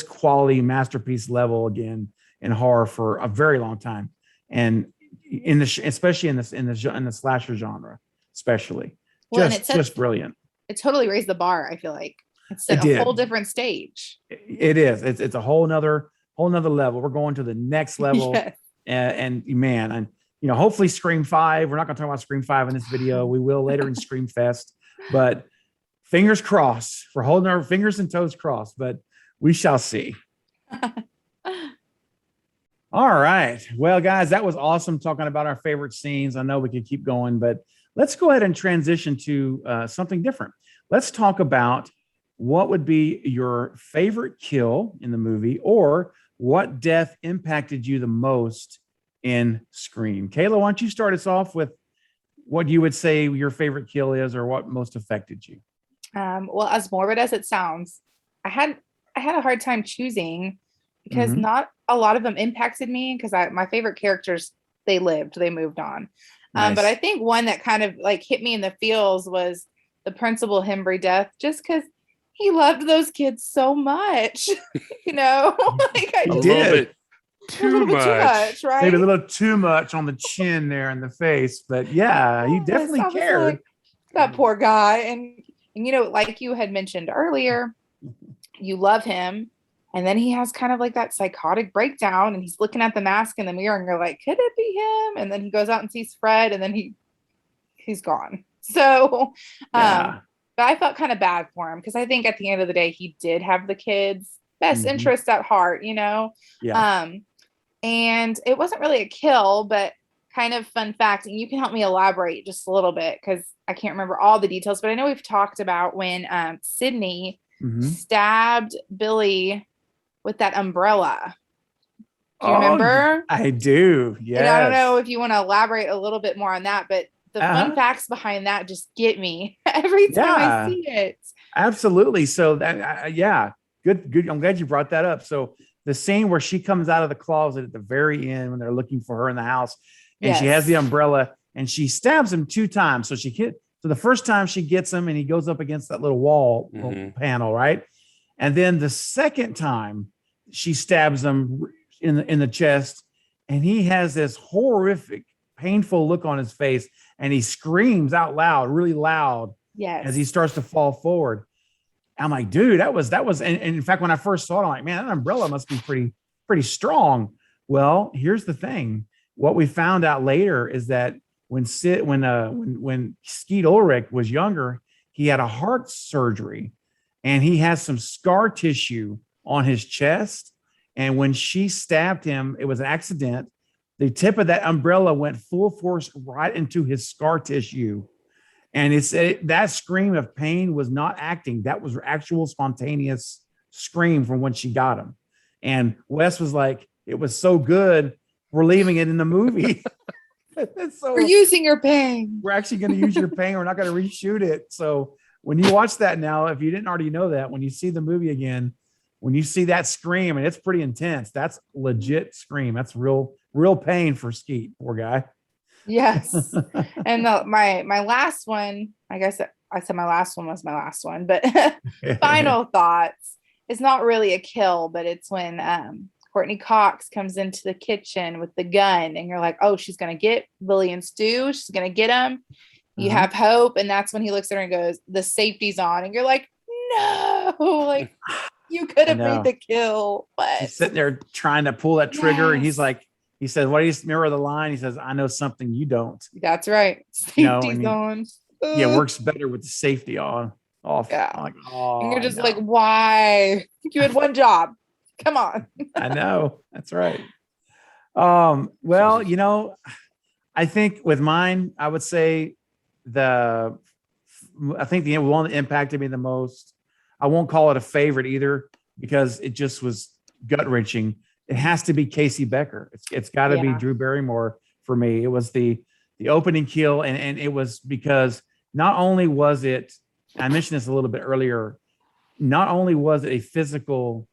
quality masterpiece level again in horror for a very long time, and especially in the slasher genre, especially. Well, Just brilliant. It totally raised the bar. I feel like it's It a did. whole different stage. It is. It's a whole nother level. We're going to the next level. Yes. And man, and hopefully Scream 5. We're not going to talk about Scream 5 in this video. We will later in Scream Fest, but fingers crossed. For holding our fingers and toes crossed, but we shall see. All right. Well, guys, that was awesome talking about our favorite scenes. I know we could keep going, but let's go ahead and transition to something different. Let's talk about what would be your favorite kill in the movie, or what death impacted you the most in Scream. Kayla, why don't you start us off with what you would say your favorite kill is, or what most affected you? Well, as morbid as it sounds, I had a hard time choosing because not a lot of them impacted me, because my favorite characters, they moved on. Nice. But I think one that kind of like hit me in the feels was the Principal Hembry death, just because he loved those kids so much. Like I He just, did. Too much, right? Maybe a little too much on the chin there in the face, but yeah, he definitely I was cared. like, that poor guy. And like you had mentioned earlier, you love him, and then he has kind of like that psychotic breakdown, and he's looking at the mask in the mirror, and you're like, could it be him? And then he goes out and sees Fred, and then he's gone. So Yeah. but I felt kind of bad for him, because I think at the end of the day, he did have the kids' best interest at heart, Yeah. And it wasn't really a kill, but kind of fun fact, and you can help me elaborate just a little bit, because I can't remember all the details, but I know we've talked about when Sydney stabbed Billy with that umbrella. Do you remember? I do. Yes. And I don't know if you want to elaborate a little bit more on that, but the fun facts behind that just get me every time I see it. Absolutely. So that, good. I'm glad you brought that up. So the scene where she comes out of the closet at the very end when they're looking for her in the house, and she has the umbrella, and she stabs him 2 times. So so the first time she gets him, and he goes up against that little wall panel, right? And then the second time she stabs him in the chest, and he has this horrific, painful look on his face, and he screams out loud, really loud, as he starts to fall forward. I'm like, dude, that was, and in fact, when I first saw it, I'm like, man, that umbrella must be pretty strong. Well, here's the thing. What we found out later is that when Skeet Ulrich was younger, he had a heart surgery, and he has some scar tissue on his chest. And when she stabbed him, it was an accident. The tip of that umbrella went full force right into his scar tissue. And that scream of pain was not acting. That was actual spontaneous scream from when she got him. And Wes was like, it was so good, we're leaving it in the movie. So we're using your pain. We're actually going to use your pain. We're not going to reshoot it. So when you watch that now, if you didn't already know that, when you see the movie again, when you see that scream, and it's pretty intense, that's legit scream. That's real pain for Skeet, poor guy. Yes. And my last one, I guess I said my last one was my last one, but final thoughts is not really a kill, but it's when Courtney Cox comes into the kitchen with the gun, and you're like, oh, she's going to get Billy and Stu. She's going to get him. You have hope. And that's when he looks at her and goes, the safety's on. And you're like, no, like you could have made the kill, but he's sitting there trying to pull that trigger. And he says, what do you remember the line? He says, I know something you don't. That's right. Safety's on. Yeah, works better with the safety off. Yeah. Like, oh, and you're just like, why? You had one job. Come on. I know. That's right. Well, I think with mine, I would say the one that impacted me the most, I won't call it a favorite either, because it just was gut wrenching. It has to be Casey Becker. It's got to be Drew Barrymore for me. It was the opening kill, and it was because not only was it, I mentioned this a little bit earlier, not only was it a physical,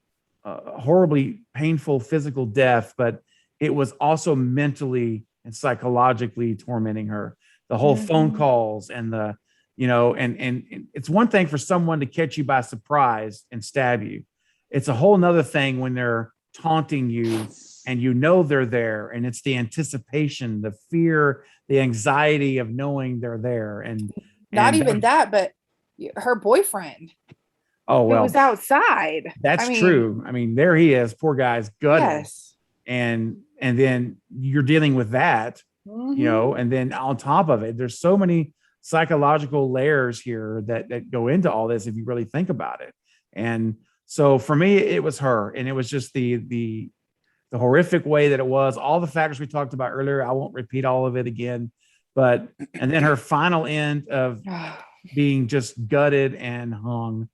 horribly painful physical death, but it was also mentally and psychologically tormenting her. The whole phone calls and and it's one thing for someone to catch you by surprise and stab you. It's a whole nother thing when they're taunting you and they're there, and it's the anticipation, the fear, the anxiety of knowing they're there, and not even that, but her boyfriend. Oh, well, it was outside. That's true. I mean, there he is, poor guy's gutted. Yes. And then you're dealing with that, and then on top of it, there's so many psychological layers here that go into all this if you really think about it. And so for me, it was her, and it was just the horrific way that it was, all the factors we talked about earlier. I won't repeat all of it again, and then her final end of being just gutted and hung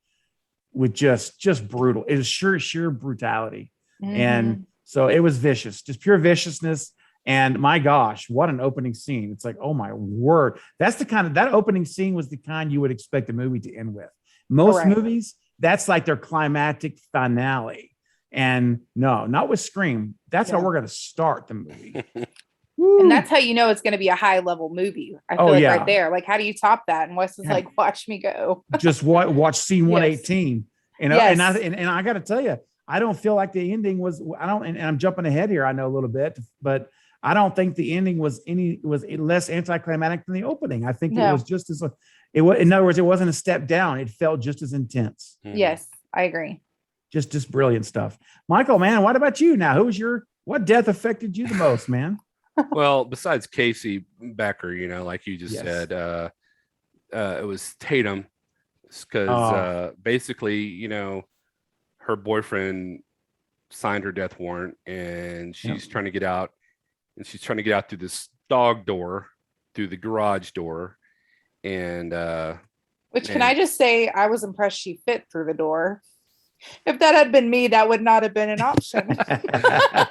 with just brutal. It was sheer brutality. And so it was vicious, just pure viciousness. And my gosh, what an opening scene. It's like, oh my word. That's that opening scene was the kind you would expect a movie to end with. Most movies, that's like their climactic finale. And no, not with Scream. That's how we're going to start the movie. And that's how you know it's going to be a high level movie. I feel right there. Like, how do you top that? And Wes is like, watch me go. Just watch scene 118. And I got to tell you, I don't feel like the ending was. And I'm jumping ahead here. I know a little bit, but I don't think the ending was less anticlimactic than the opening. I think it was just as in other words, it wasn't a step down. It felt just as intense. Yes, I agree. Just brilliant stuff. Michael, man, what about you now? What death affected you the most, man? Well, besides Casey Becker, like you just said, it was Tatum, because basically, her boyfriend signed her death warrant, and she's trying to get out, and she's trying to get out through this dog door, through the garage door, and can I just say, I was impressed she fit through the door. If that had been me, that would not have been an option.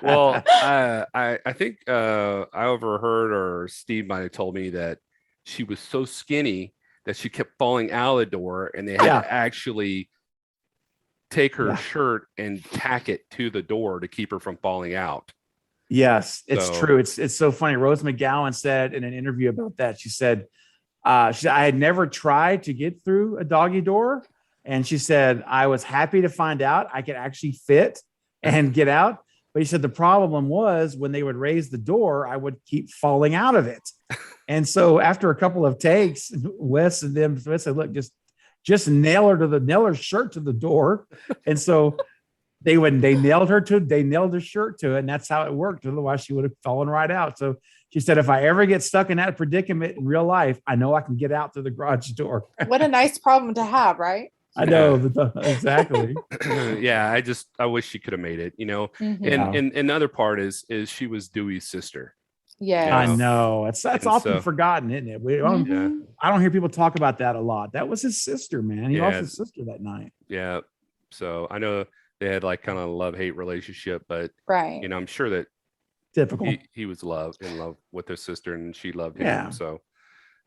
Well, I think I overheard, or Steve might have told me, that she was so skinny that she kept falling out of the door, and they had to actually take her shirt and tack it to the door to keep her from falling out. Yes, it's true. It's so funny. Rose McGowan said in an interview about that, she said, I had never tried to get through a doggy door. And she said, I was happy to find out I could actually fit and get out. But he said the problem was when they would raise the door, I would keep falling out of it. And so after a couple of takes, Wes said, look, just nail her shirt to the door. And so they nailed her shirt to it. And that's how it worked. Otherwise she would have fallen right out. So she said, if I ever get stuck in that predicament in real life, I know I can get out through the garage door. What a nice problem to have, right? I know, exactly. Yeah, I wish she could have made it, And another part is she was Dewey's sister. Yeah, I know. That's often forgotten, isn't it? I don't hear people talk about that a lot. That was his sister, man. He lost his sister that night. Yeah. So I know they had like kind of a love-hate relationship, but I'm sure that typical. He was in love with his sister, and she loved him. Yeah. So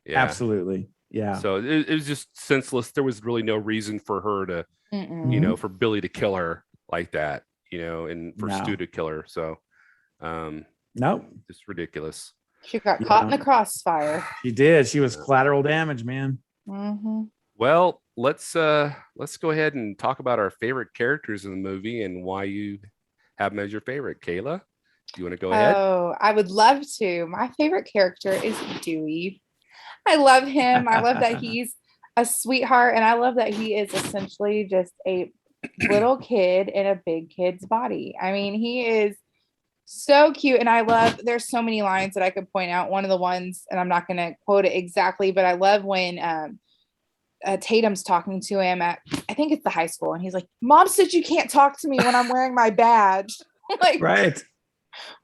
absolutely. Yeah. So it was just senseless. There was really no reason for her to, for Billy to kill her like that, and for Stu to kill her. So, no, it's ridiculous. She got caught in the crossfire. She did. She was collateral damage, man. Well, let's go ahead and talk about our favorite characters in the movie and why you have them as your favorite. Kayla, do you want to go ahead? Oh, I would love to. My favorite character is Dewey. I love him. I love that he's a sweetheart, and I love that he is essentially just a little kid in a big kid's body. I mean, he is so cute, and there's so many lines that I could point out. One of the ones, and I'm not going to quote it exactly, but I love when Tatum's talking to him at, I think it's the high school, and he's like, Mom said you can't talk to me when I'm wearing my badge. Like, right.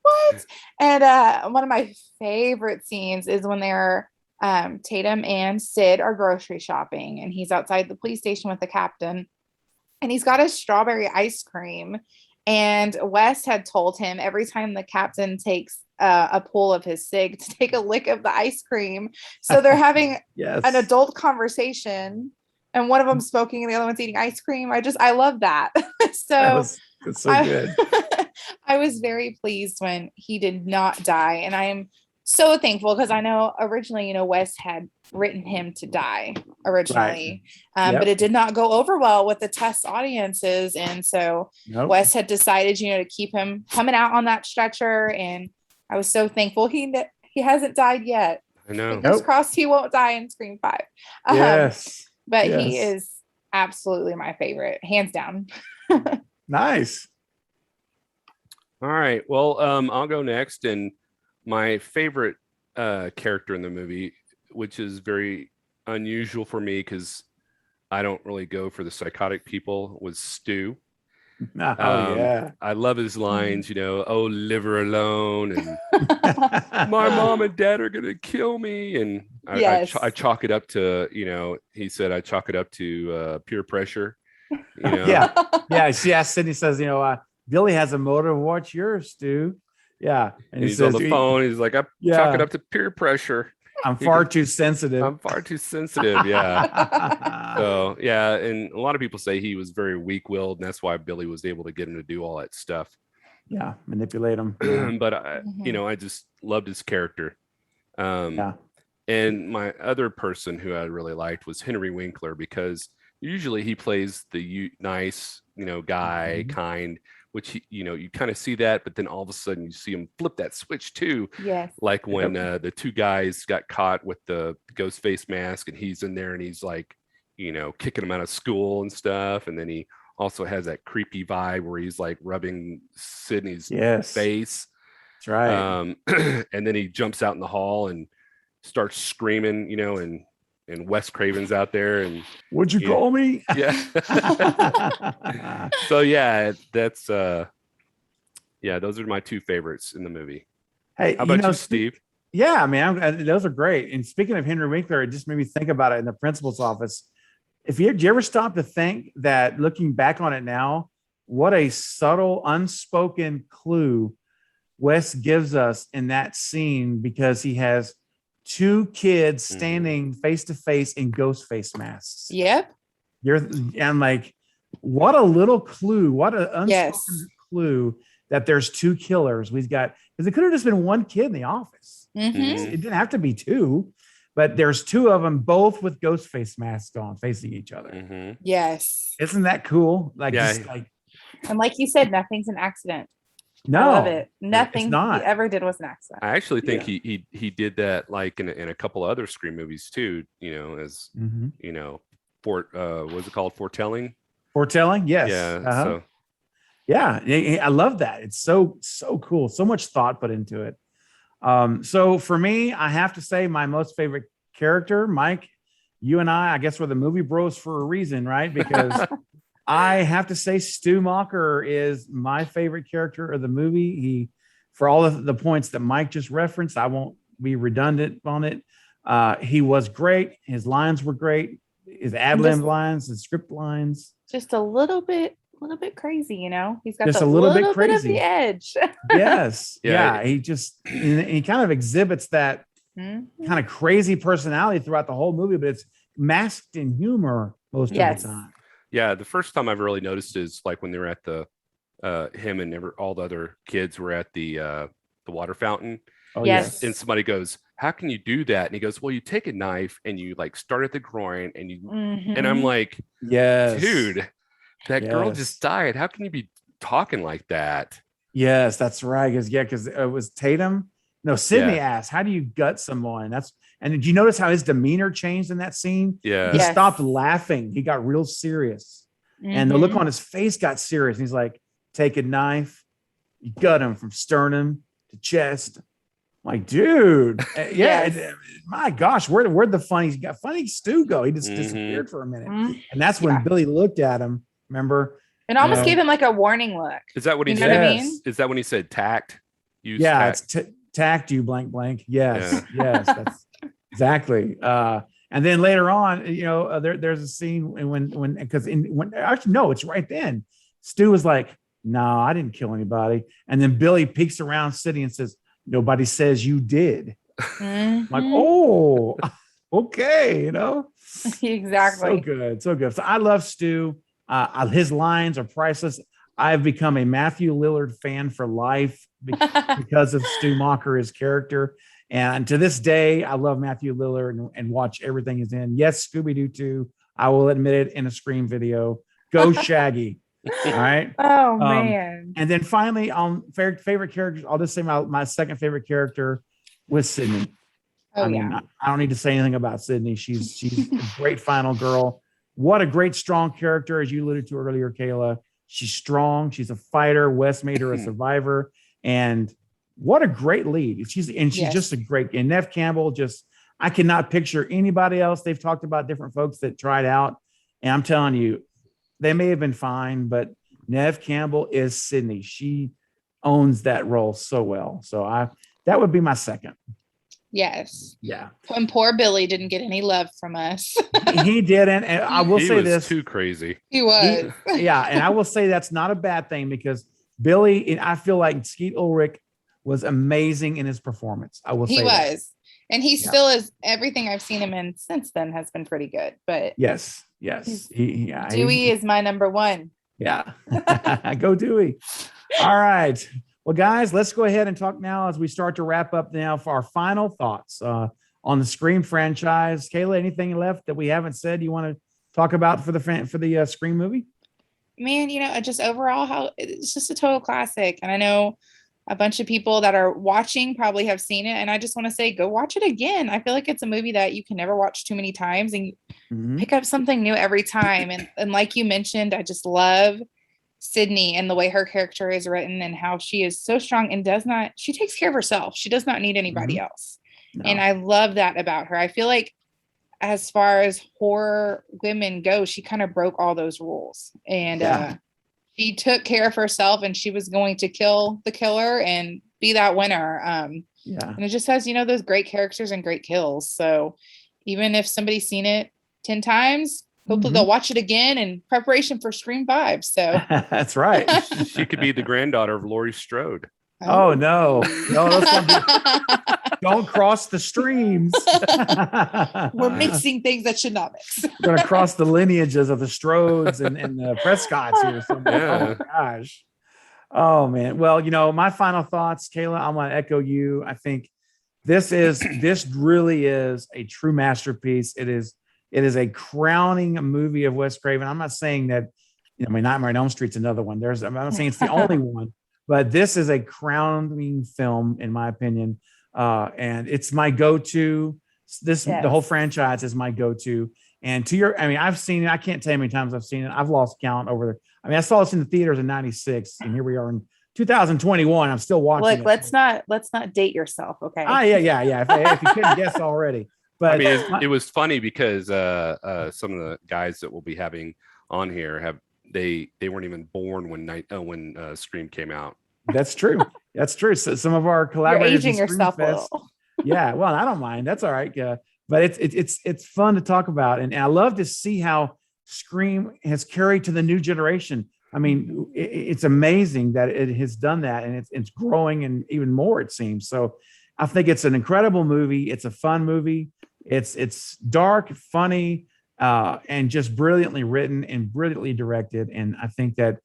What? And one of my favorite scenes is when they're Tatum and Sid are grocery shopping, and he's outside the police station with the captain, and he's got a strawberry ice cream. And Wes had told him every time the captain takes a pull of his cig to take a lick of the ice cream. So they're having an adult conversation, and one of them's smoking and the other one's eating ice cream. I love that. That's so good. I was very pleased when he did not die, and I am so thankful because I know originally, Wes had written him to die originally, but it did not go over well with the test audiences. And so Wes had decided, to keep him coming out on that stretcher. And I was so thankful he hasn't died yet. I know. Fingers crossed he won't die in Scream 5. But he is absolutely my favorite, hands down. Nice. All right. Well, I'll go next. And my favorite character in the movie, which is very unusual for me because I don't really go for the psychotic people, was Stu. I love his lines, oh, live her alone, and my mom and dad are gonna kill me, and I chalk it up to, he said I chalk it up to peer pressure. She asked Sydney, says, Billy has a motive. What's yours, Stu? Yeah, and he's says, on the phone. He's like, I chalk it up to peer pressure. I'm far too sensitive. Yeah. So yeah, and a lot of people say he was very weak-willed, and that's why Billy was able to get him to do all that stuff. Yeah, manipulate him. But I just loved his character. And my other person who I really liked was Henry Winkler, because usually he plays the nice, guy, kind, which you kind of see that, but then all of a sudden you see him flip that switch too. Yes. Like when the two guys got caught with the ghostface mask, and he's in there and he's like, kicking them out of school and stuff. And then he also has that creepy vibe where he's like rubbing Sydney's face. That's right. And then he jumps out in the hall and starts screaming, and Wes Craven's out there, and what'd you call me? Yeah. So yeah, that's those are my two favorites in the movie. Hey, how about you, Steve? Yeah, man, those are great. And speaking of Henry Winkler, it just made me think about it in the principal's office. Did you ever stop to think that, looking back on it now, what a subtle, unspoken clue Wes gives us in that scene, because he has two kids standing face to face in ghost face masks. Yep. I'm like, what a little clue, what an unspoken clue that there's two killers. We've got, because it could have just been one kid in the office. It didn't have to be two, but there's two of them, both with ghost face masks on, facing each other. Yes. Isn't that cool? And like you said, nothing's an accident. No, I love it. Nothing he ever did was an accident. I actually think he did that like in a couple other Scream movies too, as what was it called? Foretelling? Foretelling, yes. Yeah. So I love that. It's so cool. So much thought put into it. So for me, I have to say my most favorite character, Mike, you and I guess we're the movie bros for a reason, right? Because I have to say Stu Macher is my favorite character of the movie. For all of the points that Mike just referenced, I won't be redundant on it. He was great. His lines were great. His ad-lib lines, his script lines. Just a little bit crazy, He's got just a little bit crazy. of the edge. Yes. Yeah. He kind of exhibits that kind of crazy personality throughout the whole movie, but it's masked in humor most of the time. Yeah, the first time I've really noticed is like when they were at the him and all the other kids were at the water fountain. Oh, yes. And somebody goes, "How can you do that?" And he goes, "Well, you take a knife and you like start at the groin and you." And I'm like, "Yes, dude, that girl just died. How can you be talking like that?" Yes, that's right. Because it was Tatum. No, Sydney asked, "How do you gut someone?" And did you notice how his demeanor changed in that scene? Yeah. He stopped laughing. He got real serious. And the look on his face got serious. And he's like, take a knife, you gut him from sternum to chest. I'm like, dude, my gosh, where'd the funny Stu go? He just disappeared for a minute. And that's when Billy looked at him, remember? And almost gave him like a warning look. Is that what he said? What I mean? Is that when he said tact? It's tact you blank blank. Yes, yes, that's exactly. And then later on, there's a scene it's right then. Stu was like, "No, I didn't kill anybody." And then Billy peeks around City and says, "Nobody says you did." I'm like, oh, okay, Exactly. So good. So I love Stu. His lines are priceless. I've become a Matthew Lillard fan for life because of Stu Macher, his character. And to this day, I love Matthew Lillard and watch everything he's in. Yes, Scooby-Doo too. I will admit it in a Scream video. Go Shaggy. All right. Oh man. And then finally, favorite characters, I'll just say my second favorite character was Sydney. Oh, I mean, I don't need to say anything about Sydney. She's a great final girl. What a great, strong character, as you alluded to earlier, Kayla. She's strong. She's a fighter. Wes made her a survivor. And what a great lead. She's just a great, and Nev Campbell, I cannot picture anybody else. They've talked about different folks that tried out. And I'm telling you, they may have been fine, but Nev Campbell is Sydney. She owns that role so well. So that would be my second. Yes. Yeah. And poor Billy didn't get any love from us. He didn't. And I will say this. Too crazy. He was. Yeah. And I will say that's not a bad thing, because Billy, and I feel like Skeet Ulrich was amazing in his performance. I will say he was. That. And he still is. Everything I've seen him in since then has been pretty good. But yes. Dewey is my number one. Yeah. Go Dewey. All right. Well, guys, let's go ahead and talk now as we start to wrap up now for our final thoughts on the Scream franchise. Kayla, anything left that we haven't said you want to talk about for the Scream movie? Man, just overall, how it's just a total classic. And I know a bunch of people that are watching probably have seen it. And I just want to say, go watch it again. I feel like it's a movie that you can never watch too many times and pick up something new every time. And like you mentioned, I just love Sydney and the way her character is written and how she is so strong and she takes care of herself. She does not need anybody else. No. And I love that about her. I feel like as far as horror women go, she kind of broke all those rules, and she took care of herself, and she was going to kill the killer and be that winner. And it just has, those great characters and great kills. So even if somebody's seen it 10 times, hopefully they'll watch it again in preparation for Scream 5. So that's right. She could be the granddaughter of Laurie Strode. Oh no, don't cross the streams. We're mixing things that should not mix. We're gonna cross the lineages of the Strodes and the Prescotts here. Oh my gosh. Oh man. Well, my final thoughts, Kayla, I'm gonna echo you. I think this really is a true masterpiece. It is a crowning movie of Wes Craven. I'm not saying that, Nightmare on Elm Street's another one. I'm not saying it's the only one, but this is a crowning film, in my opinion. And it's my go-to. The whole franchise is my go-to. And I've seen it. I can't tell you how many times I've seen it. I've lost count I saw this in the theaters in 96, and here we are in 2021. I'm still watching it. Let's not date yourself. Okay. Yeah. If you couldn't guess already. But it was funny because some of the guys that we'll be having on here they weren't even born when Scream came out. That's true. That's true. So some of our collaborators, you're aging yourself a little. Yeah, well, I don't mind. That's all right. But it's fun to talk about, and I love to see how Scream has carried to the new generation. I mean, it's amazing that it has done that, and it's growing, and even more, it seems. So I think it's an incredible movie. It's a fun movie. It's dark, funny, and just brilliantly written and brilliantly directed. And I think that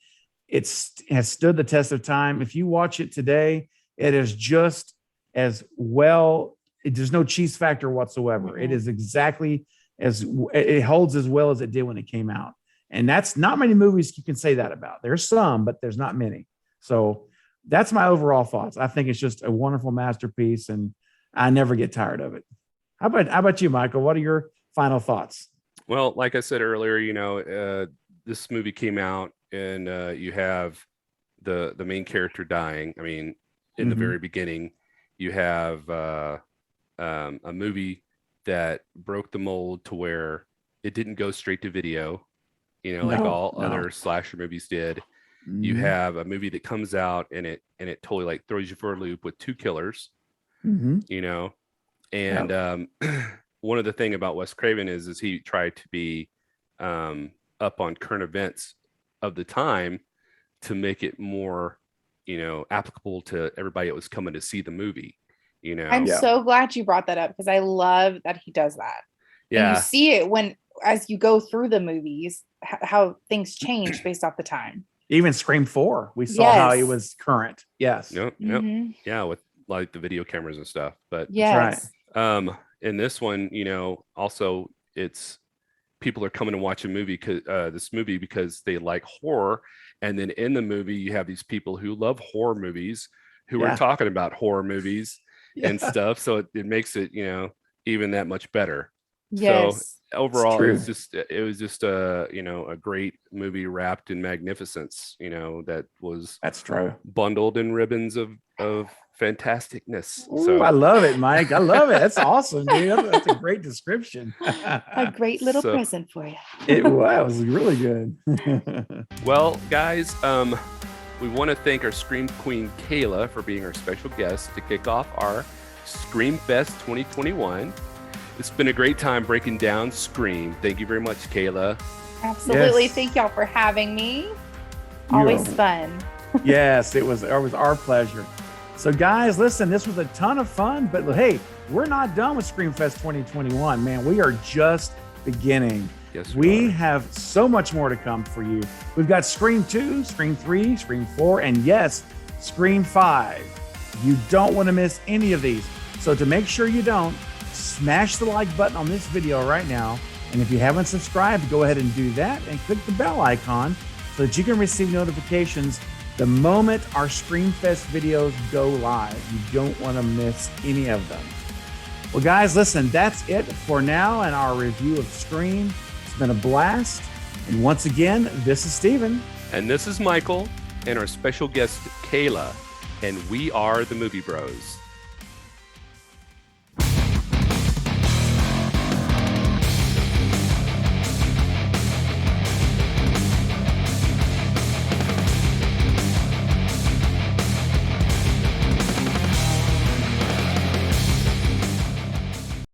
has stood the test of time. If you watch it today, it is just as well. There's no cheese factor whatsoever. Mm-hmm. It is exactly it holds as well as it did when it came out. And that's not many movies you can say that about. There's some, but there's not many. So that's my overall thoughts. I think it's just a wonderful masterpiece, and I never get tired of it. How about you, Michael? What are your final thoughts? Well, like I said earlier, this movie came out, and you have the main character dying. I mean, in the very beginning, you have a movie that broke the mold to where it didn't go straight to video, like all other slasher movies did. You have a movie that comes out and it totally like throws you for a loop with two killers, and one of the thing about Wes Craven is he tried to be up on current events of the time to make it more, applicable to everybody that was coming to see the movie. I'm so glad you brought that up, because I love that he does that. Yeah. And you see it as you go through the movies, how things change based off the time. Even Scream 4, we saw how he was current. Yes. Yep. Yeah. like the video cameras and stuff. But Yes. in this one, you know, also it's people are coming to watch a movie this movie because they like horror, and then in the movie you have these people who love horror movies who are talking about horror movies and stuff, so it makes it, you know, even that much better. Yes. So overall it was just a, you know, a great movie wrapped in magnificence, you know, that's true, bundled in ribbons of fantasticness. Ooh, so I love it, Mike. I love it. That's awesome, dude. That's a great description. A great little present for you. It was really good. Well, guys, we want to thank our Scream Queen Kayla for being our special guest to kick off our ScreamFest 2021. It's been a great time breaking down Scream. Thank you very much, Kayla. Absolutely. Yes. Thank y'all for having me. Always fun. Yes, it was our pleasure. So guys, listen, this was a ton of fun, but hey, we're not done with ScreamFest 2021, man. We are just beginning. Yes, we have so much more to come for you. We've got Scream 2, Scream 3, Scream 4, and yes, Scream 5. You don't want to miss any of these. So to make sure you don't, smash the like button on this video right now. And if you haven't subscribed, go ahead and do that and click the bell icon so that you can receive notifications the moment our ScreamFest videos go live. You don't want to miss any of them. Well, guys, listen, that's it for now and our review of Scream. It's been a blast. And once again, this is Steven. And this is Michael and our special guest, Kayla. And we are the Movie Bros.